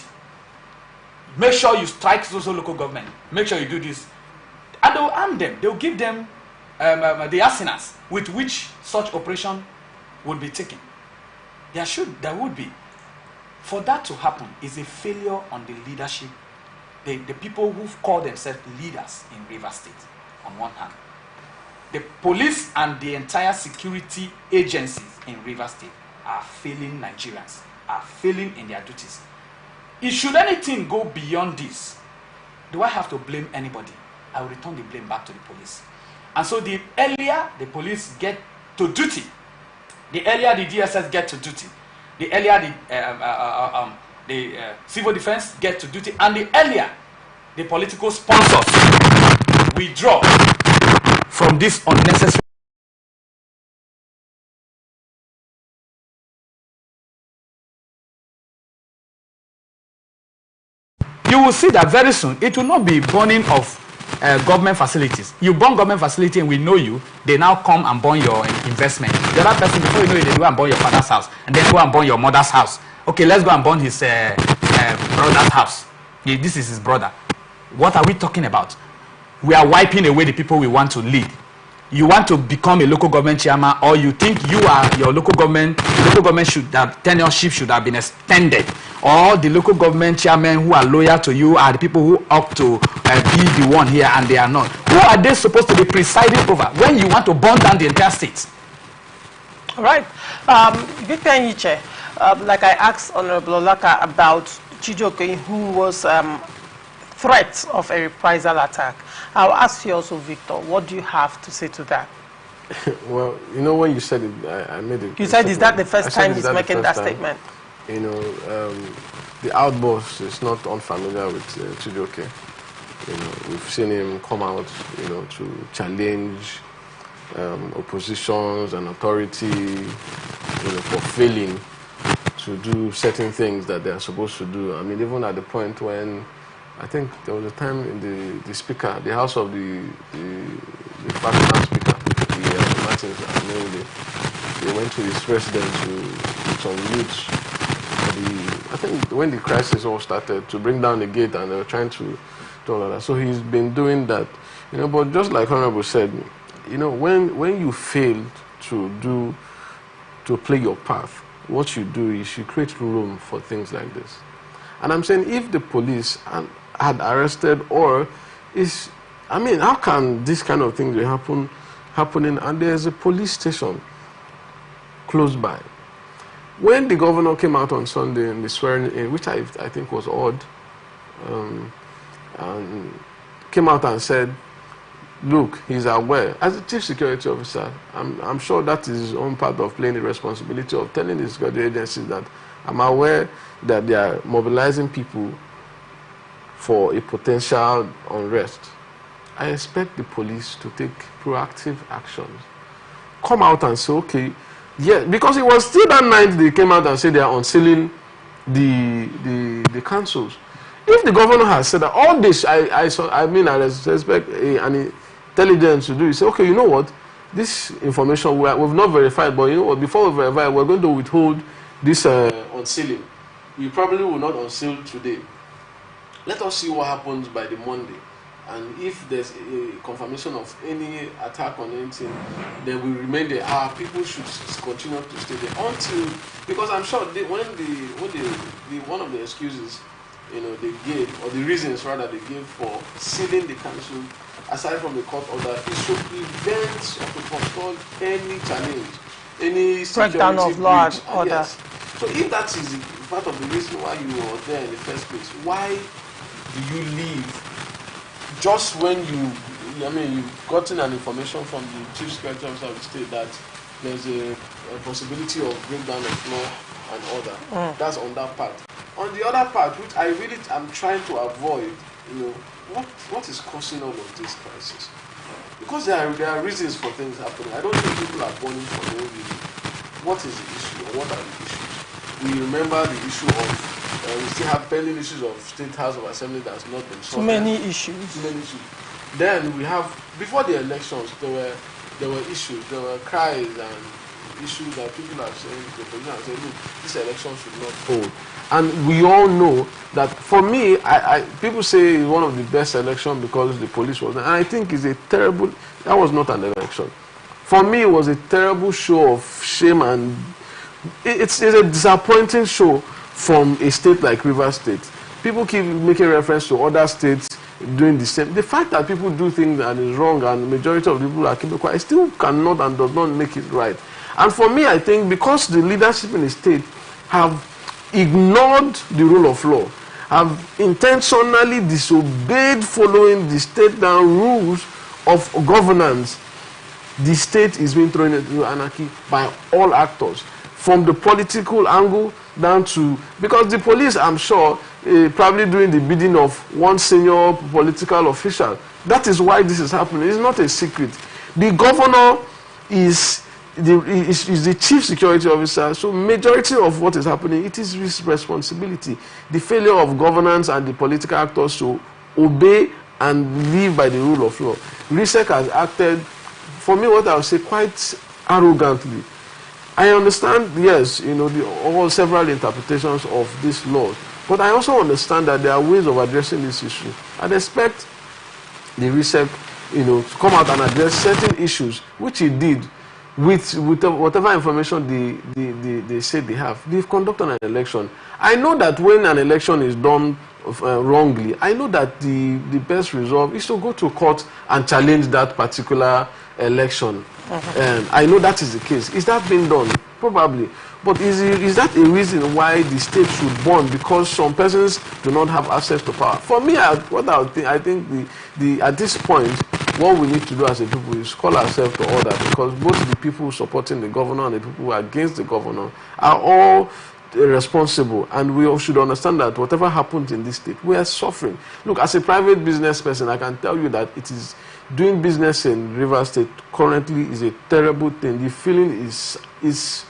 Make sure you strike social local government. Make sure you do this. And they will arm them. They will give them the arsenals with which such operation would be taken. There would be. For that to happen is a failure on the leadership, the people who call themselves leaders in Rivers State, on one hand. The police and the entire security agencies in Rivers State are failing Nigerians, are failing in their duties. Should anything go beyond this, do I have to blame anybody? I will return the blame back to the police. And so the earlier the police get to duty, the earlier the DSS get to duty, the earlier the civil defense get to duty, and the earlier the political sponsors withdraw from this unnecessary. You will see that very soon it will not be burning of government facilities. You burn government facility and we know you, they now come and burn your investment. The other person, before you know it, they go and burn your father's house, and then go and burn your mother's house. Okay, let's go and burn his brother's house. This is his brother. What are we talking about? We are wiping away the people we want to lead. You want to become a local government chairman, or you think you are your local government should have, tenureship should have been extended, or the local government chairmen who are loyal to you are the people who ought to be the one here, and they are not. Who are they supposed to be presiding over when you want to burn down the entire state? All right. Victor Nyiche, like I asked Honorable Olaka about Chijoke, who was threat of a reprisal attack. I'll ask you also, Victor, what do you have to say to that? Well, you know, when you said it, I made it. You said, is that the first time he's making that statement? You know, the outburst is not unfamiliar with Chijoke. You know, we've seen him come out, you know, to challenge oppositions and authority, you know, for failing to do certain things that they are supposed to do. I mean, even at the point when I think there was a time in the speaker, the house of the fractional speaker, the Martins, they went to his residence with some youths. I think when the crisis all started, to bring down the gate, and they were trying to do all of that. So he's been doing that. You know, but just like Honorable said, you know, when you fail to play your path, what you do is you create room for things like this. And I'm saying if the police had arrested I mean, how can this kind of thing be happening and there's a police station close by? When the governor came out on Sunday and the swearing in, which I think was odd, and came out and said, look, he's aware. As a chief security officer, I'm sure that is his own part of playing the responsibility of telling the security agencies that I'm aware that they are mobilizing people for a potential unrest. I expect the police to take proactive actions. Come out and say, okay, yeah, because it was still that night they came out and said they are unsealing the councils. If the governor has said that all this, I expect an intelligence to do is say, okay, you know what, this information we've not verified, but you know what, before we verify, we're going to withhold this unsealing. We probably will not unseal today. Let us see what happens by the Monday. And if there's a confirmation of any attack on anything, then we remain there. Our people should continue to stay there until, because I'm sure one of the excuses, you know, they gave, or the reasons rather they gave for sealing the council, aside from the court order, is to prevent or to postpone any challenge, any breakdown of law and order. Yes. So if that is part of the reason why you were there in the first place, why do you leave just when you've gotten an information from the chief security officer of the state that there's a possibility of breakdown of law and order? That's on that part. On the other part, which I really am trying to avoid, you know, what is causing all of this crisis? Because there are reasons for things happening. I don't think people are burning for no reason. What is the issue, or what are the issues? We remember the issue of we still have pending issues of State House of Assembly that's not been solved. Too many issues. Then we have, before the elections, there were issues, there were cries and issues that people are saying, the position are saying, look, this election should not hold. And we all know that, for me, people say it's one of the best elections because the police was there. And I think that was not an election. For me, it was a terrible show of shame, and it's a disappointing show from a state like Rivers State. People keep making reference to other states doing the same. The fact that people do things that is wrong and the majority of the people are keeping quiet, still cannot and does not make it right. And for me, I think because the leadership in the state have ignored the rule of law, have intentionally disobeyed following the state down rules of governance, the state is being thrown into anarchy by all actors, from the political angle down to, because the police, I'm sure, probably doing the bidding of one senior political official. That is why this is happening. It's not a secret. The governor is the chief security officer, so majority of what is happening, it is his responsibility. The failure of governance and the political actors to obey and live by the rule of law. RISEC has acted, for me, what I would say, quite arrogantly. I understand, yes, you know, several interpretations of this law, but I also understand that there are ways of addressing this issue. I'd expect the RISEC, you know, to come out and address certain issues, which he did with whatever information they say they have. They've conducted an election. I know that when an election is done wrongly, I know that the best resolve is to go to court and challenge that particular election. I know that is the case. Is that being done? Probably. But is that a reason why the state should burn because some persons do not have access to power? For me, I think at this point, what we need to do as a people is call ourselves to order, because both the people supporting the governor and the people who are against the governor are all responsible, and we all should understand that whatever happens in this state, we are suffering. Look, as a private business person, I can tell you that it is doing business in Rivers State currently is a terrible thing. The feeling is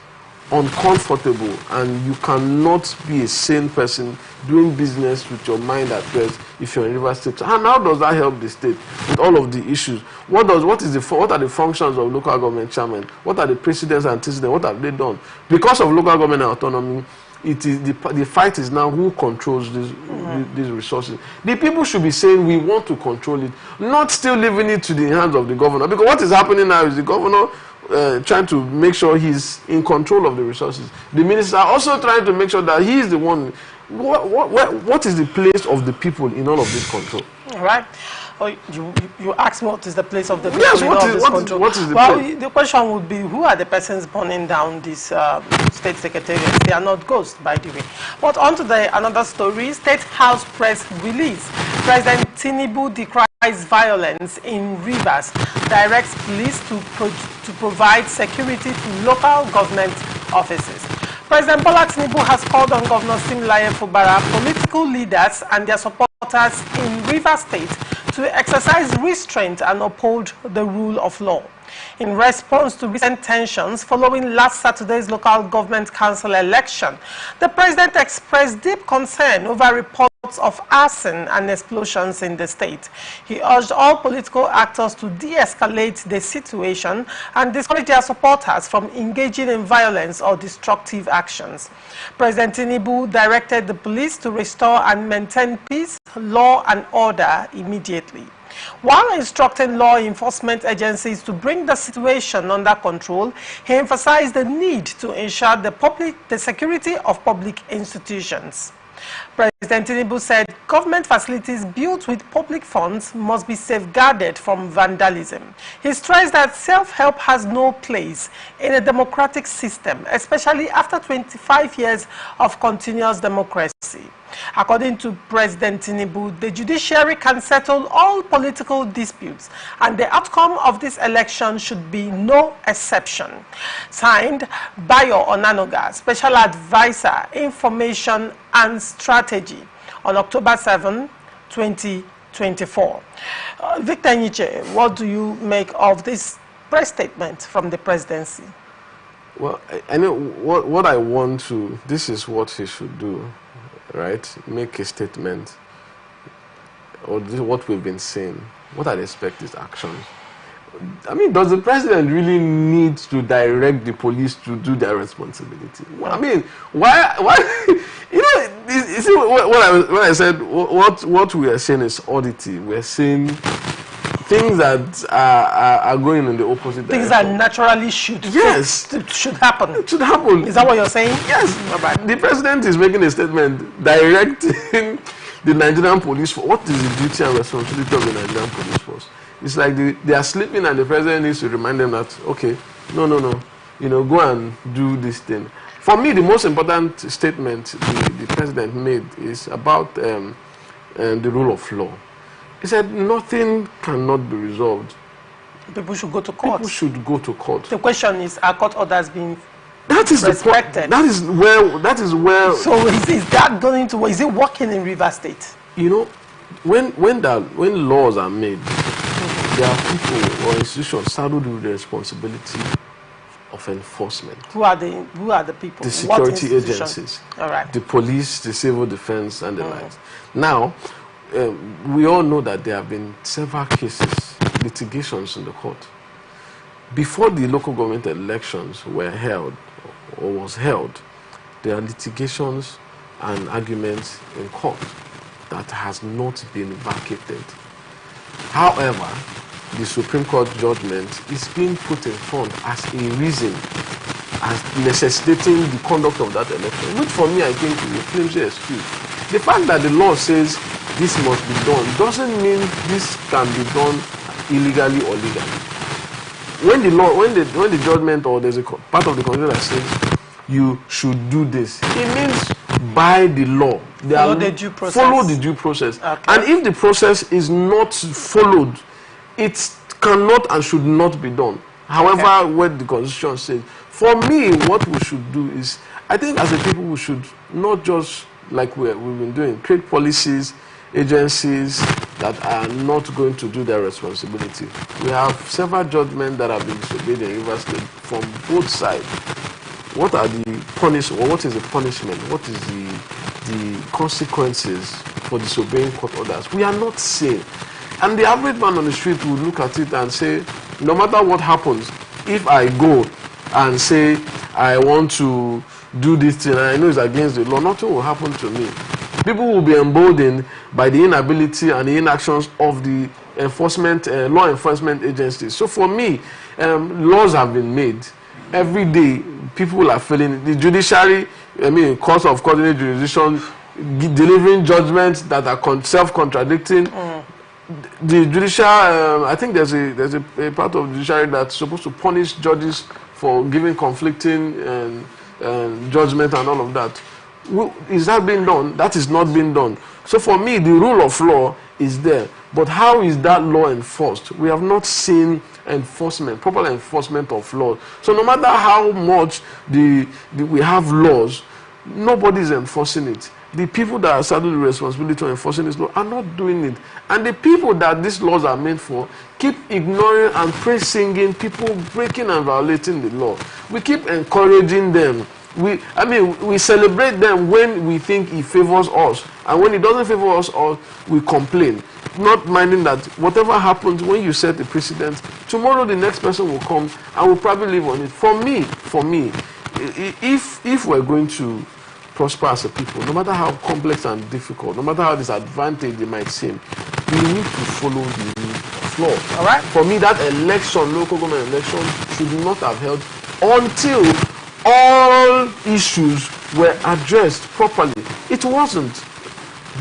uncomfortable, and you cannot be a sane person doing business with your mind at rest if you're in Rivers State. And how does that help the state with all of the issues? What are the functions of local government chairman? What are the precedents and antecedents? What have they done? Because of local government autonomy, it is the fight is now who controls these resources. The people should be saying we want to control it, not still leaving it to the hands of the governor. Because what is happening now is the governor trying to make sure he's in control of the resources. The ministers are also trying to make sure that he is the one. What is the place of the people in all of this control? All right. Oh, you asked me what is the place of the people Yes, in all of this control. what is the well, place? the question would be, who are the persons burning down these state secretariats? They are not ghosts, by the way. But on to another story, State House press release. President Tinubu decries violence in Rivers, directs police to provide security to local government offices. President Bola Tinubu has called on Governor Siminalayi Fubara, political leaders and their supporters in Rivers State to exercise restraint and uphold the rule of law. In response to recent tensions following last Saturday's local government council election, the president expressed deep concern over reports of arson and explosions in the state. He urged all political actors to de-escalate the situation and discourage their supporters from engaging in violence or destructive actions. President Tinubu directed the police to restore and maintain peace, law and order immediately, while instructing law enforcement agencies to bring the situation under control. He emphasized the need to ensure the security of public institutions. President Tinubu said government facilities built with public funds must be safeguarded from vandalism. He stressed that self-help has no place in a democratic system, especially after 25 years of continuous democracy. According to President Tinubu, the judiciary can settle all political disputes, and the outcome of this election should be no exception. Signed, Bayo Onanoga, Special Advisor, Information and Strategy, on October 7, 2024. Victor Nyiche, what do you make of this press statement from the presidency? Well, I know what I want to, this is what he should do. Right, make a statement, or this is what we've been saying. What I expect is actions. I mean, does the president really need to direct the police to do their responsibility? Well, I mean, why? You know, you see what I said. What we are saying is oddity. We are saying things that are going in the opposite direction. Things that naturally should happen. It should happen. Is that what you're saying? Yes. The president is making a statement directing the Nigerian police force. What is the duty and responsibility of the Nigerian police force? It's like they are sleeping and the president needs to remind them that, okay, no, you know, go and do this thing. For me, the most important statement the president made is about the rule of law. He said nothing cannot be resolved. People should go to court. People should go to court. The question is, are court orders being respected? That is where. So is that going to? Is it working in Rivers State? You know, when laws are made, there are people or institutions saddled with the responsibility of enforcement. Who are the people? The security agencies. All right. The police, the civil defense, and the likes. Now, we all know that there have been several cases, litigations in the court. Before the local government elections were held, or was held, there are litigations and arguments in court that has not been vacated. However, the Supreme Court judgment is being put in front as a reason, as necessitating the conduct of that election, which for me I think is a flimsy excuse. The fact that the law says this must be done doesn't mean this can be done illegally or legally. When the judgment or there's a part of the constitution that says you should do this, it means by the law. Follow the due process. Follow the due process. Okay. And if the process is not followed, it cannot and should not be done. However, what the constitution says. For me, what we should do is, I think as a people, we should not just, like we've been doing, create policies, agencies that are not going to do their responsibility. We have several judgments that have been disobeyed in Rivers State from both sides. What are the punishment? What is the punishment? What is the consequences for disobeying court orders? We are not sane. And the average man on the street will look at it and say, no matter what happens, if I go and say I want to do this thing and I know it's against the law, nothing will happen to me. People will be emboldened by the inability and the inactions of the law enforcement agencies. So for me, laws have been made. Every day, people are feeling the judiciary, courts of coordinated jurisdiction, delivering judgments that are self-contradicting. The judicial, I think there's a part of the judiciary that's supposed to punish judges for giving conflicting judgment and all of that. Is that being done? That is not being done. So for me, the rule of law is there. But how is that law enforced? We have not seen proper enforcement of law. So no matter how much we have laws, nobody is enforcing it. The people that are saddled with the responsibility to enforcing this law are not doing it. And the people that these laws are meant for keep ignoring and praise singing people breaking and violating the law. We keep encouraging them. We celebrate them when we think it favors us. And when it doesn't favor us, we complain. Not minding that whatever happens when you set the precedent, tomorrow the next person will come and will probably live on it. For me, if we're going to prosper as a people, no matter how complex and difficult, no matter how disadvantaged it might seem, we need to follow the rule of law. All right. For me, that local government election, should not have held until all issues were addressed properly. It wasn't.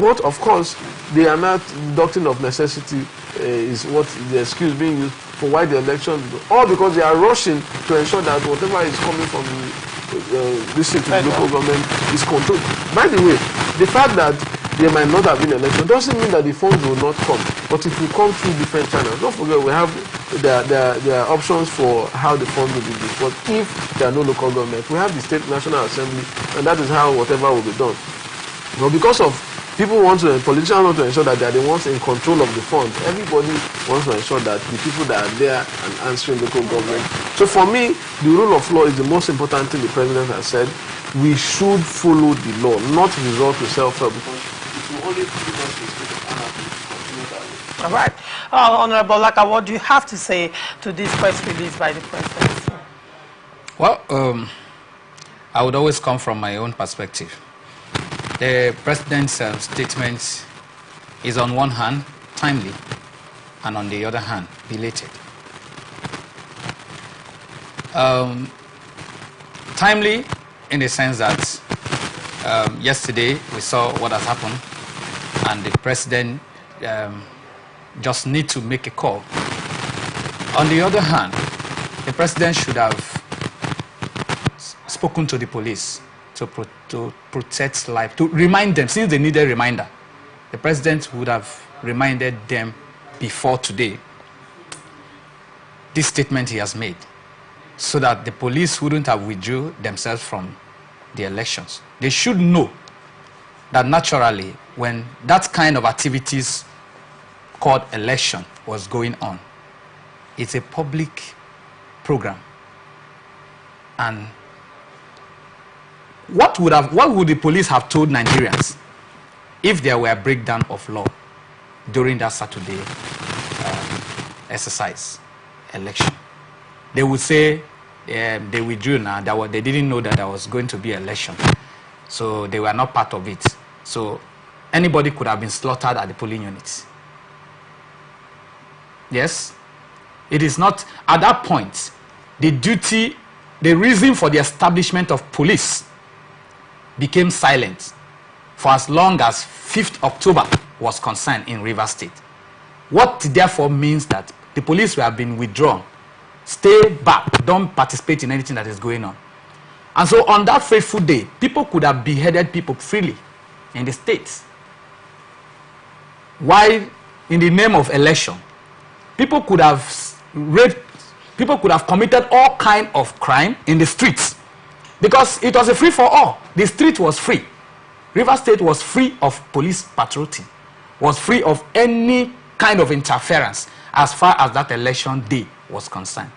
But of course, they are not. The doctrine of necessity is what the excuse being used for why the election, all because they are rushing to ensure that whatever is coming from this to the local government is controlled. By the way, the fact that there might not have been election doesn't mean that the funds will not come. But if we come through different channels, don't forget we have there are options for how the funds will be used. But if there are no local government, we have the State National Assembly, and that is how whatever will be done. But because of politicians want to ensure that they are the ones in control of the funds, everybody wants to ensure that the people that are there and answering local government. So for me, the rule of law is the most important thing the president has said. We should follow the law, not resort to self-help, because it will only give us a state of anarchy to continue that way. All right. Honorable Laka, what do you have to say to this press release by the president? Well, I would always come from my own perspective. The president's statement is on one hand timely and on the other hand belated. Timely in the sense that yesterday we saw what has happened and the president just need to make a call. On the other hand, the president should have spoken to the police to protect life, to remind them, since they need a reminder. The president would have reminded them before today this statement he has made, so that the police wouldn't have withdrew themselves from the elections. They should know that naturally, when that kind of activities called election was going on, it's a public program. And what would the police have told Nigerians if there were a breakdown of law during that Saturday exercise election? They would say they withdrew now, they didn't know that there was going to be election, so they were not part of it. So anybody could have been slaughtered at the polling units. Yes, it is not at that point. The reason for the establishment of police became silent for as long as 5th October was concerned in Rivers State. What therefore means that the police will have been withdrawn. Stay back, don't participate in anything that is going on. And so on that fateful day, people could have beheaded people freely in the states. While in the name of election, people could have raped, people could have committed all kinds of crime in the streets. Because it was a free-for-all. The street was free. Rivers State was free of police patrolling, was free of any kind of interference as far as that election day was concerned.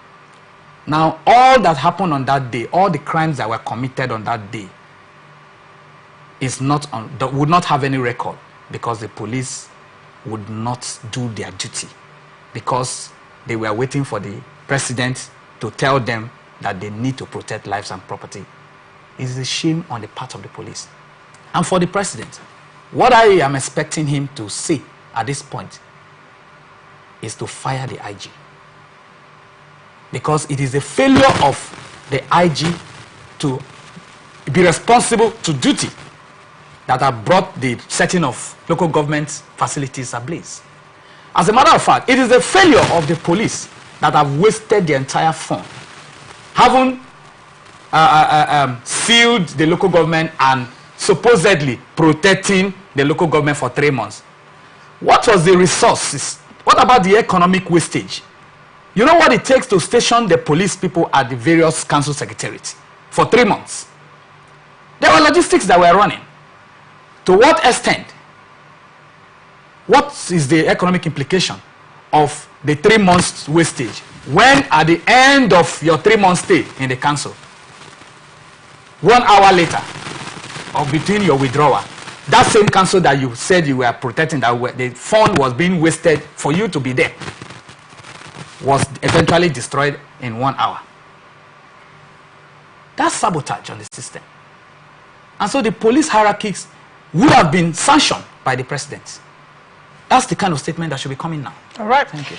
Now, all that happened on that day, all the crimes that were committed on that day, would not have any record, because the police would not do their duty, because they were waiting for the president to tell them that they need to protect lives and property is a shame on the part of the police. And for the president, what I am expecting him to say at this point is to fire the IG. Because it is a failure of the IG to be responsible to duty that have brought the setting of local government facilities ablaze. As a matter of fact, it is a failure of the police that have wasted the entire fund, having sealed the local government and supposedly protecting the local government for 3 months. What was the resources? What about the economic wastage? You know what it takes to station the police people at the various council secretariats for 3 months? There were logistics that were running. To what extent? What is the economic implication of the 3 months wastage when at the end of your 3 month stay in the council, 1 hour later, or between your withdrawal, that same council that you said you were protecting, that the fund was being wasted for you to be there, was eventually destroyed in 1 hour. That's sabotage on the system. And so the police hierarchies would have been sanctioned by the president. That's the kind of statement that should be coming now. All right. Thank you.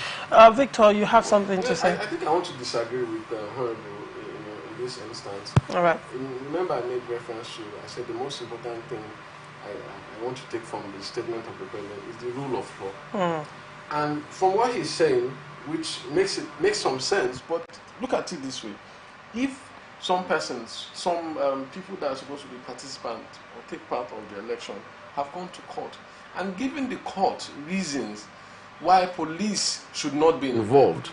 Victor, you have something to say? I think I want to disagree with Honorable in this instance. All right. Remember, I made reference to, I said the most important thing I want to take from the statement of the president is the rule of law. And from what he's saying, which makes some sense, but look at it this way. If some persons, some people that are supposed to be participants or take part of the election have gone to court and given the court reasons why police should not be involved,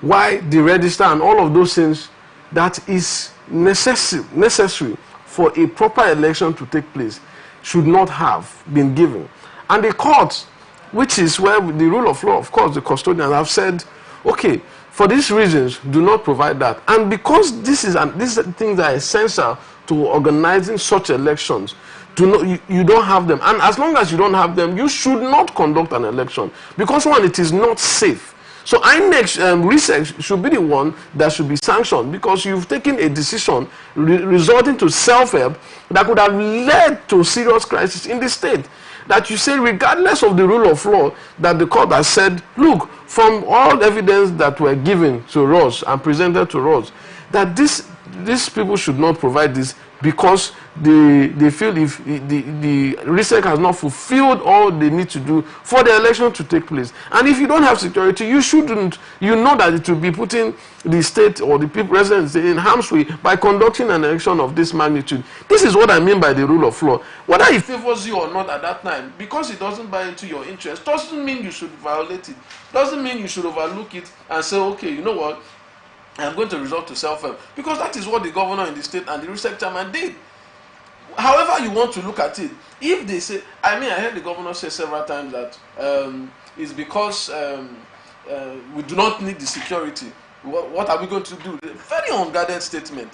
why the register and all of those things that is necessary for a proper election to take place should not have been given. And the court, which is where the rule of law, of course, the custodians have said, okay, for these reasons, do not provide that. And because these things are essential to organizing such elections, you don't have them. And as long as you don't have them, you should not conduct an election. Because one, it is not safe. So INEC research should be the one that should be sanctioned, because you've taken a decision resulting to self-help that could have led to serious crisis in the state. That you say, regardless of the rule of law, that the court has said, look, from all evidence that were given to us and presented to us, that these people should not provide this, because they feel if the research has not fulfilled all they need to do for the election to take place. And if you don't have security, you shouldn't, you know that it will be putting the state or the people residents in harm's way by conducting an election of this magnitude. This is what I mean by the rule of law. Whether it favors you or not at that time, because it doesn't buy into your interest, doesn't mean you should violate it. Doesn't mean you should overlook it and say, okay, you know what, I'm going to resort to self-help, because that is what the governor in the state and the research chairman did. However you want to look at it, if they say, I heard the governor say several times that it's because we do not need the security. What are we going to do? Very unguarded statement.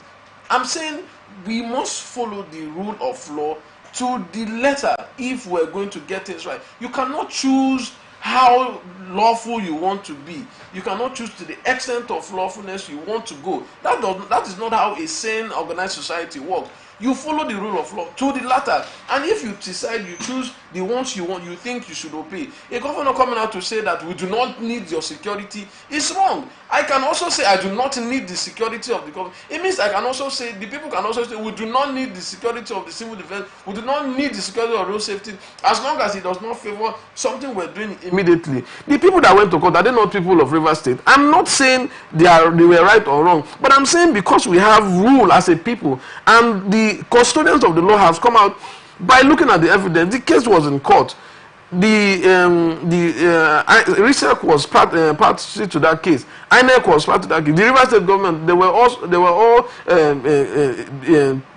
I'm saying we must follow the rule of law to the letter if we're going to get things right. You cannot choose how lawful you want to be. You cannot choose to the extent of lawfulness you want to go. That is not how a sane, organized society works. You follow the rule of law to the latter, and if you decide you choose the ones you want, you think you should obey. A governor coming out to say that we do not need your security is wrong. I can also say I do not need the security of the government. It means I can also say, the people can also say, we do not need the security of the civil defense, we do not need the security of road safety, as long as it does not favor something we're doing immediately. The people that went to court, are they not people of Rivers State? I'm not saying they were right or wrong, but I'm saying because we have rule as a people, and the custodians of the law have come out by looking at the evidence. The case was in court. Research was party to that case. INEC was part of that case. The Rivers State government, they were all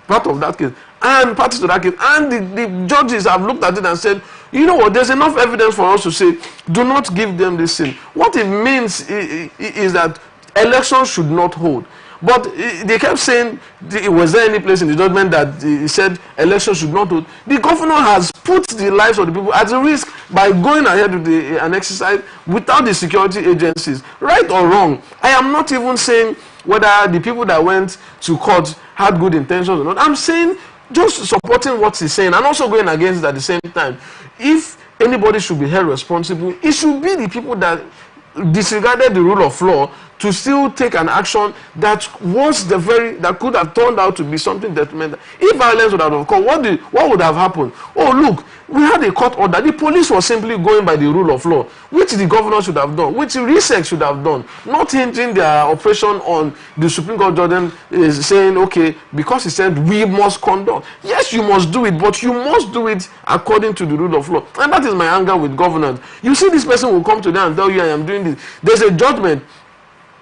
part of that case and parties to that case. And the judges have looked at it and said, you know what, there's enough evidence for us to say, do not give them this thing. What it means is that elections should not hold. But they kept saying, was there any place in the judgment that he said elections should not hold? The governor has put the lives of the people at risk by going ahead with an exercise without the security agencies. Right or wrong, I am not even saying whether the people that went to court had good intentions or not. I'm saying just supporting what he's saying and also going against it at the same time. If anybody should be held responsible, it should be the people that disregarded the rule of law to still take an action that was that could have turned out to be something detrimental. If violence would have occurred, what would have happened? Oh, look, we had a court order. The police was simply going by the rule of law, which the governor should have done, which research should have done, not hinging their operation on the Supreme Court judge is saying, okay, because he said we must conduct. Yes, you must do it, but you must do it according to the rule of law. And that is my anger with governance. You see, this person will come to them and tell you, I am doing this. There's a judgment.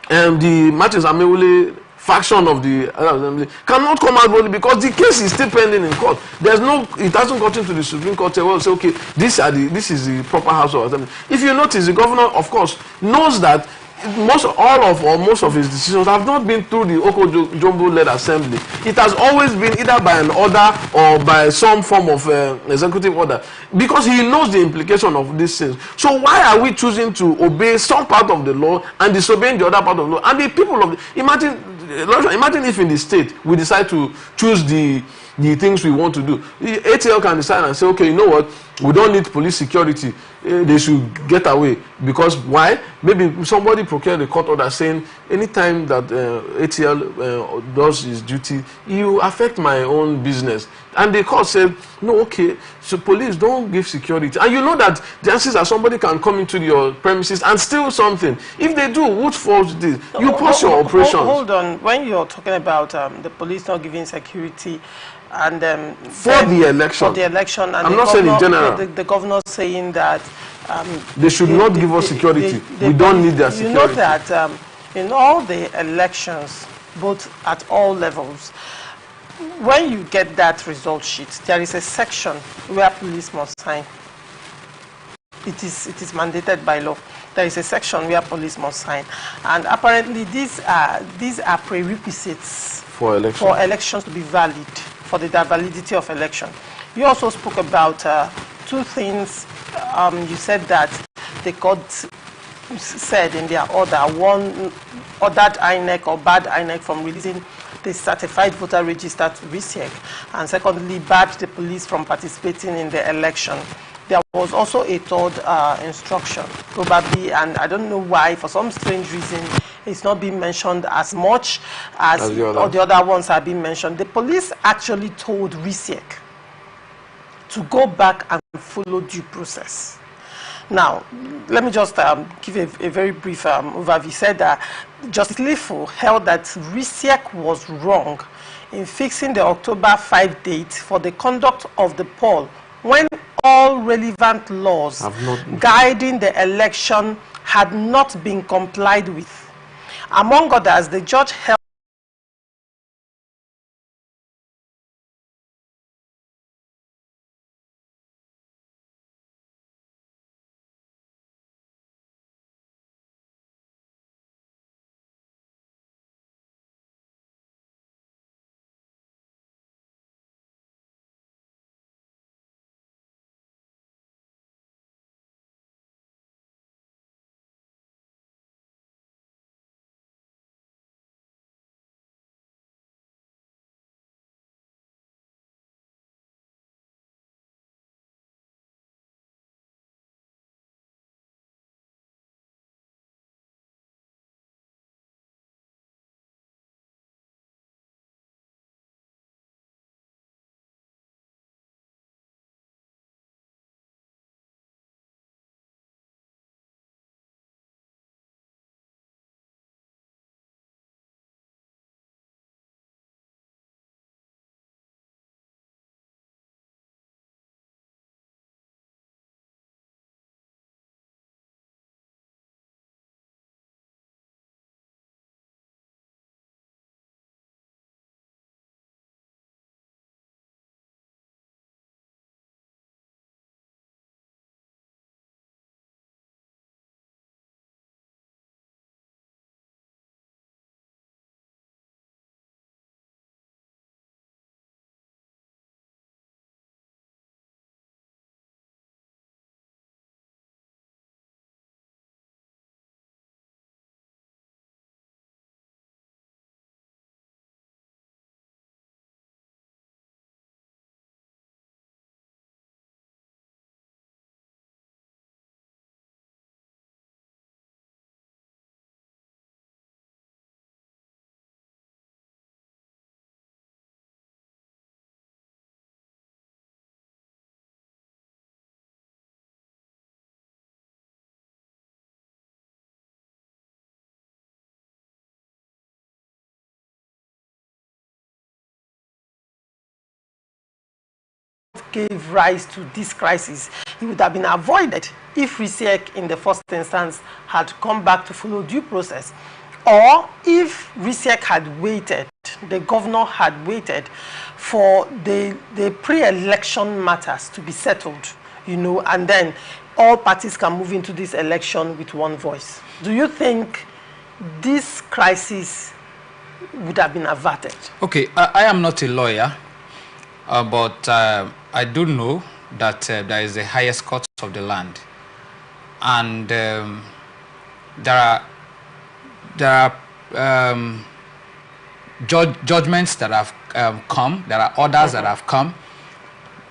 The Matthews Amewule faction of the Assembly cannot come out boldly because the case is still pending in court. It hasn't gotten to the Supreme Court. Well, say, okay, this is the proper house of assembly. If you notice, the governor, of course, knows that most of his decisions have not been through the Oko-Jumbo-led assembly. It has always been either by an order or by some form of executive order, because he knows the implication of these things. So why are we choosing to obey some part of the law and disobeying the other part of the law? And the people of imagine if in the state we decide to choose the things we want to do. The ATL can decide and say, okay, you know what, we don't need police security. They should get away. Because why? Maybe somebody procured a court order saying anytime that ATL does his duty, you affect my own business. And the court said, no, okay, so police don't give security. And you know that the chances are somebody can come into your premises and steal something. If they do, what fault this? You pause your operations. Hold on. When you're talking about the police not giving security, and for the election, and I'm not saying in general. The governor saying that they should not give us security. We don't need their security. You know that in all the elections, both at all levels, when you get that result sheet, there is a section where police must sign. It is mandated by law. There is a section where police must sign, and apparently these are prerequisites for elections to be valid, for the validity of election. You also spoke about two things. You said that the court said in their order, one, ordered INEC or barred INEC from releasing the certified voter register to RISIEC, and secondly, barred the police from participating in the election. There was also a third instruction, probably, and I don't know why, for some strange reason, it's not being mentioned as much as the other ones have been mentioned. The police actually told RISIEC to go back and follow due process. Now, let me just give a very brief overview. He said that Justice Lifo held that RISIEC was wrong in fixing the October 5 date for the conduct of the poll when all relevant laws guiding the election had not been complied with. Among others, the judge held gave rise to this crisis. It would have been avoided if RISEC in the first instance had come back to follow due process, or if RISEC had waited, the governor had waited for the pre-election matters to be settled, you know, and then all parties can move into this election with one voice. Do you think this crisis would have been averted? Okay, I am not a lawyer, but I do know that there is the highest court of the land, and there are judgments that have come. There are orders that have come,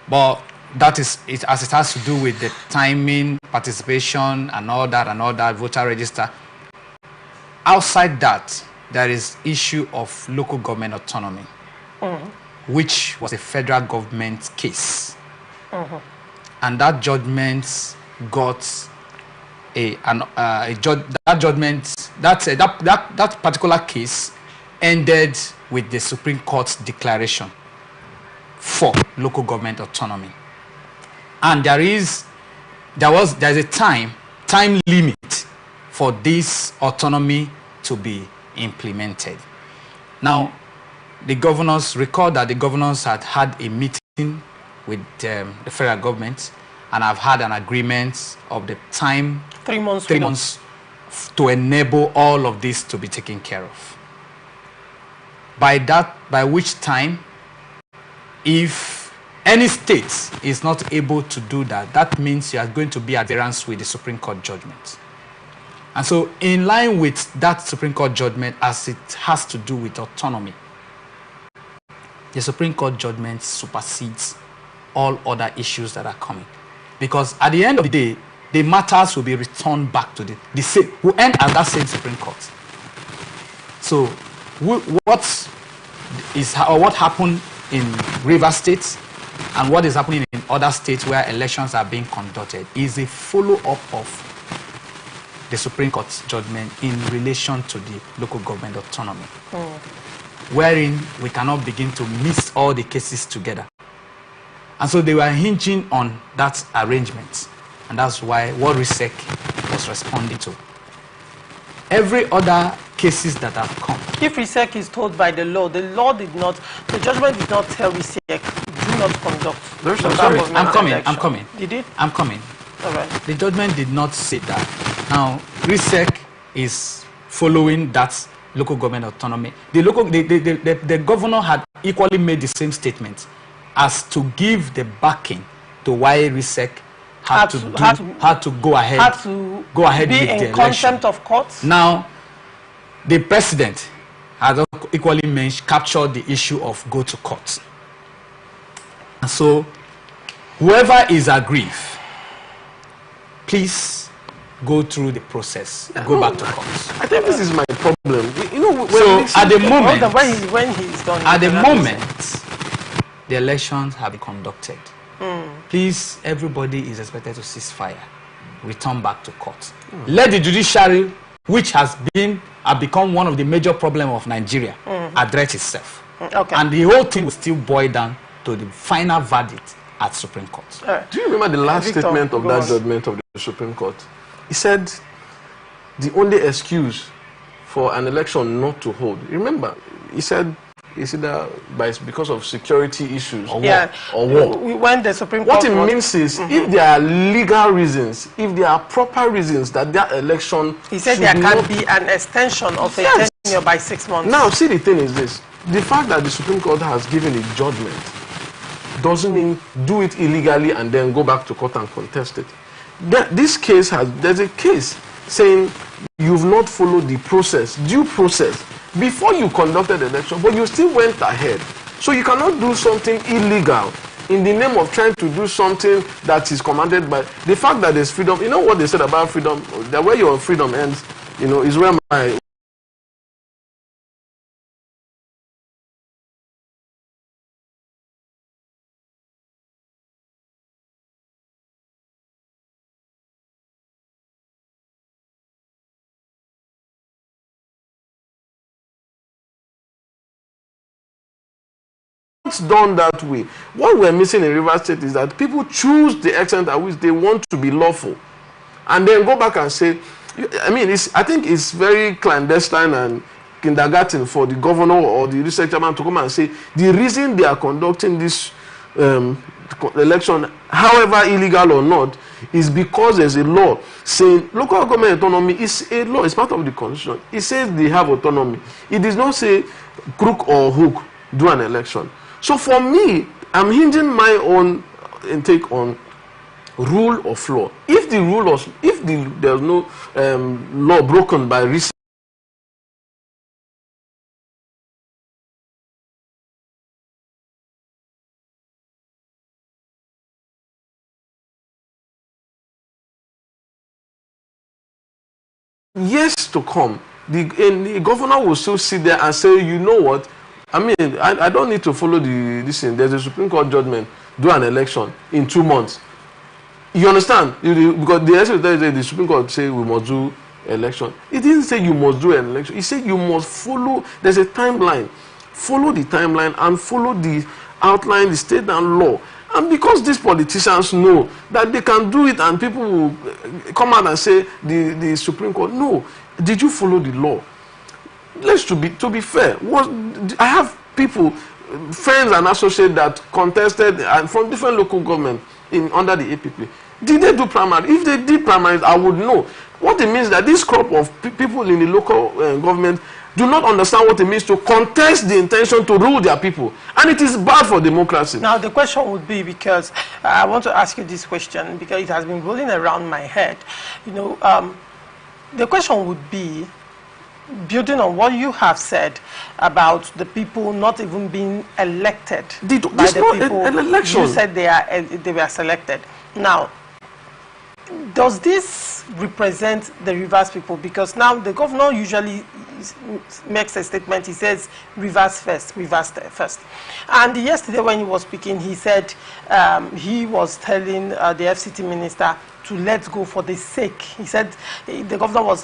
but that is it, as it has to do with the timing, participation, and all that voter register. Outside that, there is issue of local government autonomy, which was a federal government case, and that judgment got that particular case ended with the Supreme Court's declaration for local government autonomy, and there is a time limit for this autonomy to be implemented. Now, the governors recall that the governors had a meeting with the federal government, and have had an agreement of the time 3 months. 3 months to enable all of this to be taken care of. By which time, if any state is not able to do that, that means you are going to be at variance with the Supreme Court judgment. And so, in line with that Supreme Court judgment, as it has to do with autonomy, the Supreme Court judgment supersedes all other issues that are coming. Because at the end of the day, the matters will be returned back to the same, who end at that same Supreme Court. So, what happened in Rivers State and what is happening in other states where elections are being conducted is a follow-up of the Supreme Court's judgment in relation to the local government autonomy, wherein we cannot begin to mix all the cases together. And so they were hinging on that arrangement, and that's why what RISEC was responding to. Every other cases that have come. If RISEC is told by the judgment did not tell RISEC, do not conduct. I'm coming. Did it? I'm coming. All right. The judgment did not say that. Now, RISEC is following that local government autonomy. The governor had equally made the same statement as to give the backing to why RISEC had to go ahead with the election. Be in contempt of court. Now, the president has equally captured the issue of go to court. And so, whoever is aggrieved, please go through the process, go back to court. I think this is my problem. You know, at the moment, when he's done, at the moment, the elections have been conducted. Please, everybody is expected to cease fire, return back to court. Let the judiciary, which has become one of the major problems of Nigeria, address itself. Okay. And the whole thing will still boil down to the final verdict at Supreme Court. Do you remember the last statement of that judgment of the Supreme Court? He said the only excuse for an election not to hold. Remember, he said it's either because of security issues or war. When the Supreme Court, what it means is, if there are legal reasons, if there are proper reasons that election, he said there can be an extension of a tenure by 6 months. Now, see, the thing is this: the fact that the Supreme Court has given a judgment doesn't mean do it illegally and then go back to court and contest it. There's a case saying you've not followed the process, due process, before you conducted the election, but you still went ahead. So you cannot do something illegal in the name of trying to do something that is commanded by the fact that there's freedom. You know what they said about freedom? That where your freedom ends, is where my done that way. What we're missing in Rivers State is that people choose the extent at which they want to be lawful, and then go back and say, I mean, I think it's very clandestine and kindergarten for the governor or the research chairman to come and say the reason they are conducting this election, however illegal or not, is because there's a law saying local government autonomy is a law, it's part of the constitution. It says they have autonomy. It does not say crook or hook do an election. So for me, I'm hinging my own intake on rule of law. If the rule of, there's no law broken by research, years to come, the governor will still sit there and say, you know what, I mean, I don't need to follow this thing. There's a Supreme Court judgment, do an election in 2 months. You understand? Because the Supreme Court say we must do election. It didn't say you must do an election. It said you must follow, there's a timeline. Follow the timeline and follow the outline, the state and law. And because these politicians know that they can do it and people will come out and say the Supreme Court, no, did you follow the law? Let's to be fair. I have people, friends and associates that contested and from different local government under the APP. Did they do primary? If they did primaries, I would know. What it means that this crop of people in the local government do not understand what it means to contest the intention to rule their people. And it is bad for democracy. Now, the question would be, because I want to ask you this question, because it has been rolling around my head. You know, the question would be, building on what you have said about the people not even being elected by the people. An election. You said they were selected. Now, does this represent the Rivers people? Because now the governor usually makes a statement. He says Rivers first, Rivers first. And yesterday when he was speaking, he said he was telling the FCT minister to let go for the sake. He said, the governor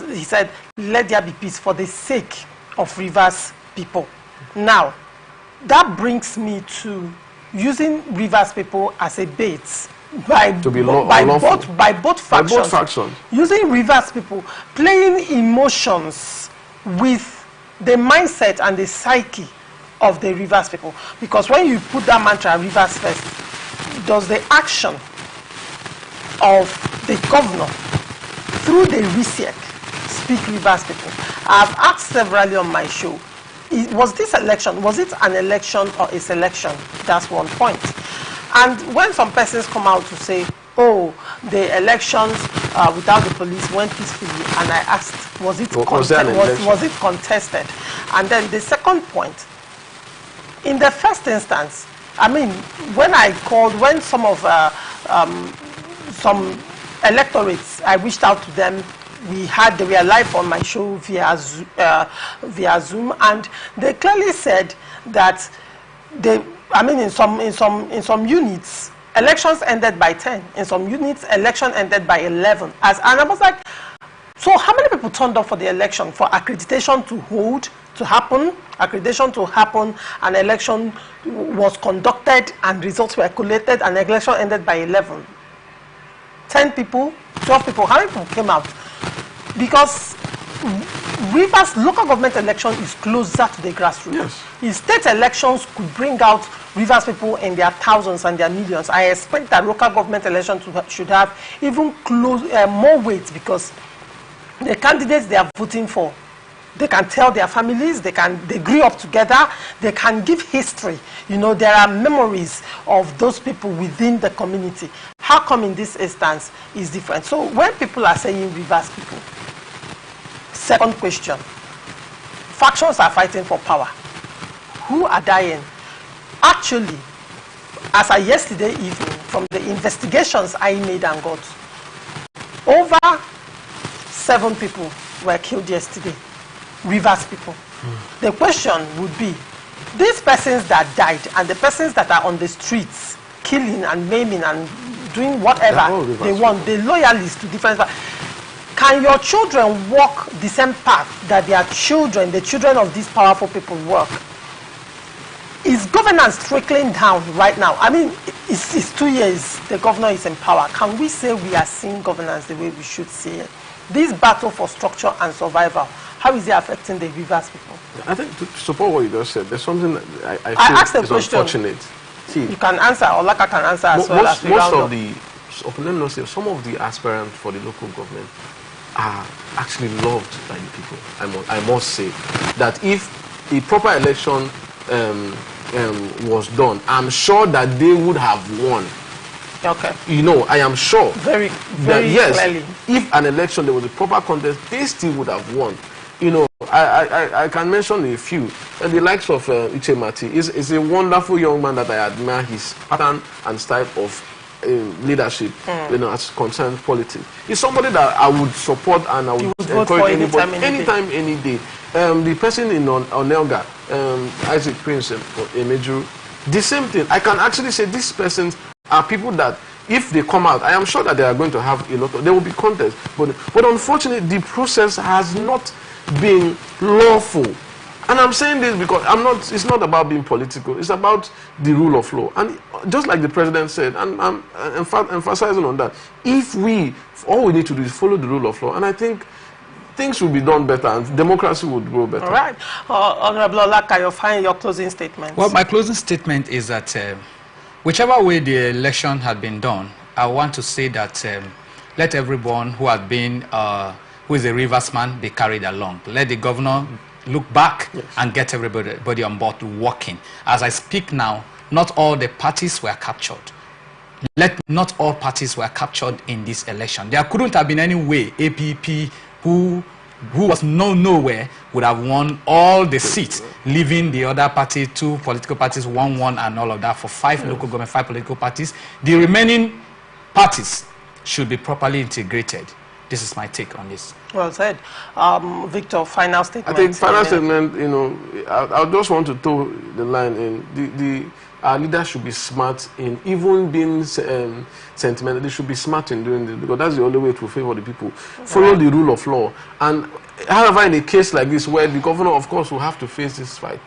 he said, let there be peace for the sake of Rivers people. Now, that brings me to using Rivers people as a bait by both factions. Using Rivers people, playing emotions with the mindset and the psyche of the Rivers people. Because when you put that mantra, Rivers first, does the action of the governor through the RISIEC speak Rivers people? I've asked severally on my show, was this election, was it an election or a selection? That's one point. And when some persons come out to say, oh, the elections without the police went peacefully, and I asked, was it contested? And then the second point, in the first instance, I mean, when some of some electorates, I reached out to them. They were live on my show via Zoom, and they clearly said that in some units, elections ended by 10. In some units, election ended by 11. And I was like, so how many people turned up for the election for accreditation to happen, and election was conducted and results were collated and election ended by 11? 10 people, 12 people, how many people came out? Because Rivers local government election is closer to the grassroots. Yes. If state elections could bring out Rivers people in their thousands and their millions, I expect that local government elections should have even more weight, because the candidates they are voting for, they can tell their families, they grew up together, they can give history. You know, there are memories of those people within the community. How come in this instance is different? So when people are saying Rivers people, second question, factions are fighting for power. Who are dying? Actually, as of yesterday evening, from the investigations I made and got, over 7 people were killed yesterday. Rivers people. The question would be, these persons that died and the persons that are on the streets killing and maiming and doing whatever they want, the loyalists to different, can your children walk the same path that their children, the children of these powerful people, walk? is governance trickling down right now? I mean, it's 2 years the governor is in power. Can we say we are seeing governance the way we should see it? This battle for structure and survival, how is it affecting the Rivers people? I think to support what you just said, there's something that I asked feel the is question. unfortunate. See, You can answer, or like I can answer as well as we most round of up. the, let me not say, some of the aspirants for the local government are actually loved by the people. I must say that if a proper election was done, I'm sure that they would have won. Okay. You know, I am sure. Very that, yes, clearly. if an election, there was a proper contest, they still would have won. You know, I can mention a few. The likes of Ichemati is a wonderful young man that I admire his pattern and style of leadership, you know, as concerns politics. He's somebody that I would support and I would encourage anybody, anytime, any day. The person in Onelga, Isaac Prince Emeju, the same thing. I can actually say these persons are people that, if they come out, I am sure that they are going to have a lot of, there will be contests. But unfortunately, the process has not been lawful. And I'm saying this because it's not about being political, it's about the rule of law. And just like the president said, and I'm emphasizing on that, if all we need to do is follow the rule of law, and I think things will be done better and democracy would grow better. All right. Honorable Olaka, you'll find your closing statement. Well, my closing statement is that whichever way the election had been done, I want to say that let everyone who has been, who is a Rivers man, be carried along. Let the governor look back and get everybody on board working. As I speak now, not all the parties were captured. Not all parties were captured in this election. There couldn't have been any way APP, who was nowhere, would have won all the seats, leaving the other party, 2 political parties, 1-1 and all of that, for 5 local government, 5 political parties. The remaining parties should be properly integrated. This is my take on this. Well said. Victor, final statement. I think final statement, you know, I just want to toe the line in our leaders should be smart in even being sentimental. They should be smart in doing this because that's the only way to favor the people. Follow the rule of law. And however, in a case like this where the governor, of course, will have to face this fight,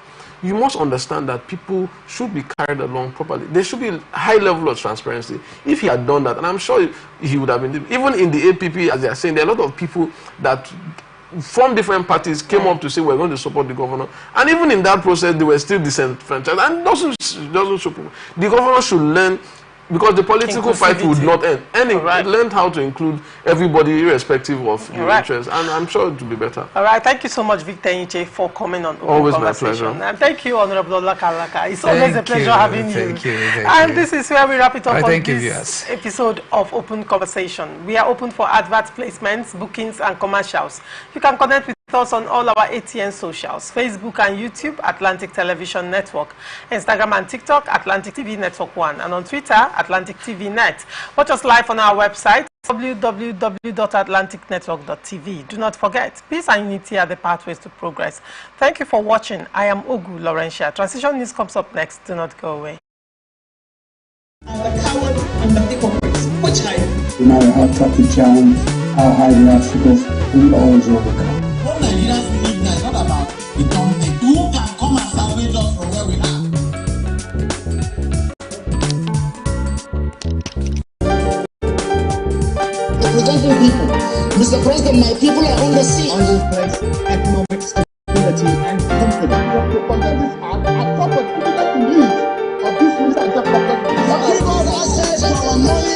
you must understand that people should be carried along properly. There should be a high level of transparency. If he had done that, and I'm sure he would have been, even in the APP, as they are saying, there are a lot of people that from different parties came up to say we're going to support the governor, and even in that process they were still disenfranchised, and doesn't support. The governor should learn, because the political fight would not end. Learn how to include everybody irrespective of your interests, and I'm sure it will be better. All right, thank you so much, Victor Inche, for coming on Open Always Conversation. my pleasure. And thank you, Honorable Olaka. It's always a pleasure having you. Thank you. And this is where we wrap it up on this viewers. episode of Open Conversation. We are open for advert placements, bookings, and commercials. You can connect with us on all our ATN socials, Facebook and YouTube, Atlantic Television Network, Instagram and TikTok, Atlantic TV Network 1, and on Twitter, Atlantic TV Net. Watch us live on our website, www.atlanticnetwork.tv. Do not forget, peace and unity are the pathways to progress. Thank you for watching. I am Ogu Laurentia. Transition News comes up next. Do not go away. And the coward and the hypocrites, which I No matter how tough the challenge, how high the obstacles, we always overcome. What Nigerians need now is not about the government. Who can come and salvage us from where we are? representing people. Mr. President, my people are on the sea. On this place, economic stability and confidence. To conduct this act, I thought that we get the needs of this minister and development. Give us access to our money.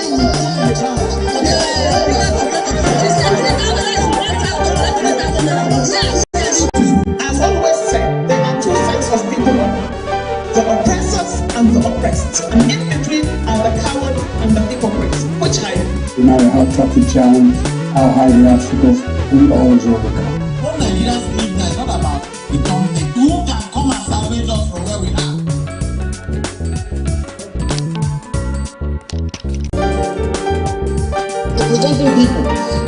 As always said, there are 2 sets of people, the oppressors and the oppressed, and in between are the coward and the hypocrites, which I No matter how tough the challenge, how high the obstacles, we always overcome. What Nigerians need now is not about the government. Who can come and salvage us from where we are? representing people.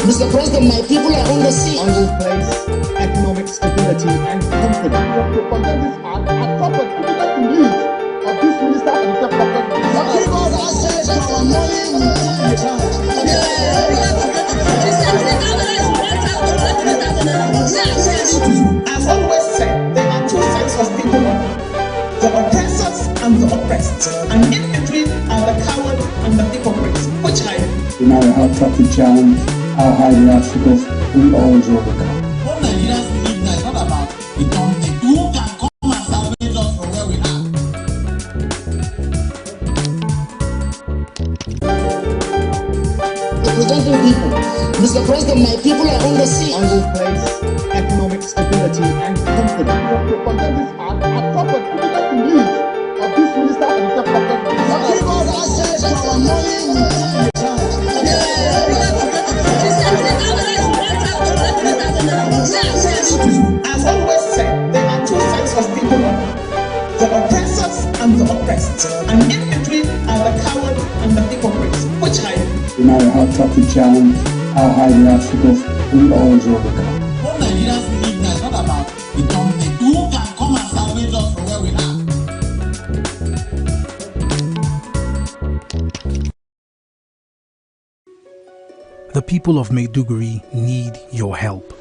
Mr. President, my people are on the sea. On this place, economic stability and confidence. To conduct this act, I thought that we get the needs of this minister and development. Give us access to our money. As always said, there are 2 sets of people, the oppressors and the oppressed, and in between are the coward and the hypocrites, which I am. No matter how tough the challenge, how high the obstacles, we always overcome. What Nigerians believe now is not about the company. Who can come and salvage us from where we are? Representing people. Mr. President, my people are on the sea. I will place economic stability and confidence. The propagandists are prophet who did not believe of this minister and the prophet. Give us access to our money. As always said, there are two types of people, the oppressors and the oppressed, and in between are the coward and the hypocrites, which I am. No matter how tough the challenge, how high the obstacles, we always overcome. What Nigerians believe now is not about the company. Who can come and salvage us from where we are? The people of Maiduguri need your help.